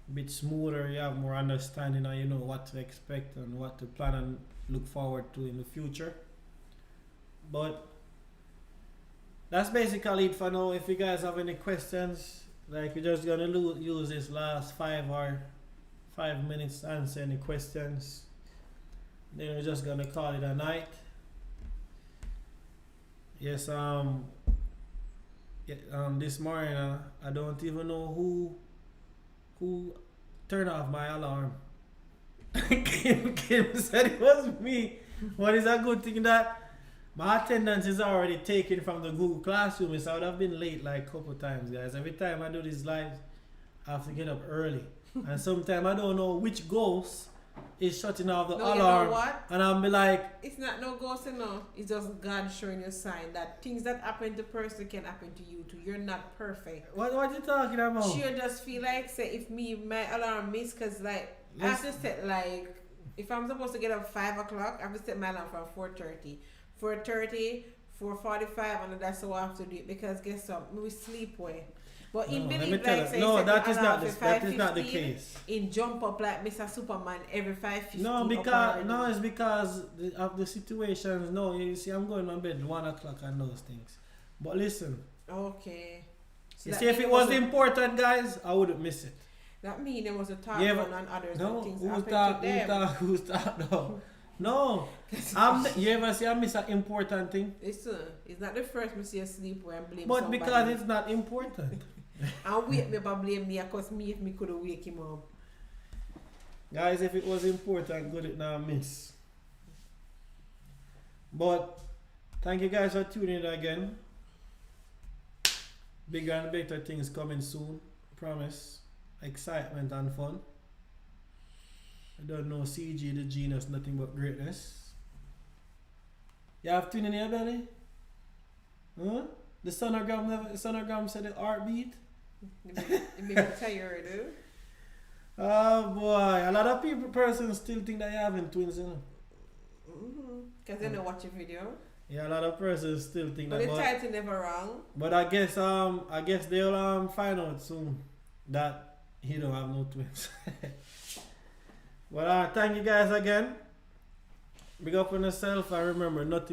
a bit smoother. You have more understanding and you know what to expect and what to plan and look forward to in the future. But that's basically it for now. If you guys have any questions, like we're just gonna use this last 5 minutes to answer any questions, then we're just gonna call it a night. Yes, this morning I don't even know who turned off my alarm. Kim said it was me. But it's a good thing that my attendance is already taken from the Google Classroom, so I would have been late like a couple times, guys. Every time I do these lives, I have to get up early. And sometimes I don't know which ghost is shutting off the alarm. You know what? And I'll be like, it's not no ghost, no. It's just God showing you a sign that things that happen to person can happen to you too. You're not perfect. what you talking about? Sure, just feel like, say, if my alarm miss, because like, I have to set, like, if I'm supposed to get up 5 o'clock, I have to set my alarm from 4:30. 4:30, 4:45, and that's how I have to do it, because guess what? We sleep well. But in believe, like, say, no, that is not the case. In jump up like Mr. Superman every 5:15. No, it's because of the situations. No, you see, I'm going to bed 1 o'clock and those things. But listen. Okay. So you see, if it was important, guys, I wouldn't miss it. That means there was a talk on others. No, things who's talk? No. No. You ever see I miss an important thing? It's not the first me see a sleep where I blame but somebody. Because it's not important. And wake me but blame me, because me if me could have wake him up. Guys, if it was important, Goodlitt now miss. But thank you guys for tuning in again. Bigger and better things coming soon. Promise. Excitement and fun. I don't know CG the genius, nothing but greatness. You have tuning in here, Benny? Huh? The sonogram said the heartbeat. It made me tired, dude. Oh boy, a lot of persons still think that you having twins, you know. Because they don't watch a video. Yeah, a lot of persons still think that. But the title never wrong. But I guess they'll find out soon that he don't have no twins. Well, thank you guys again. Big up on yourself and remember, nothing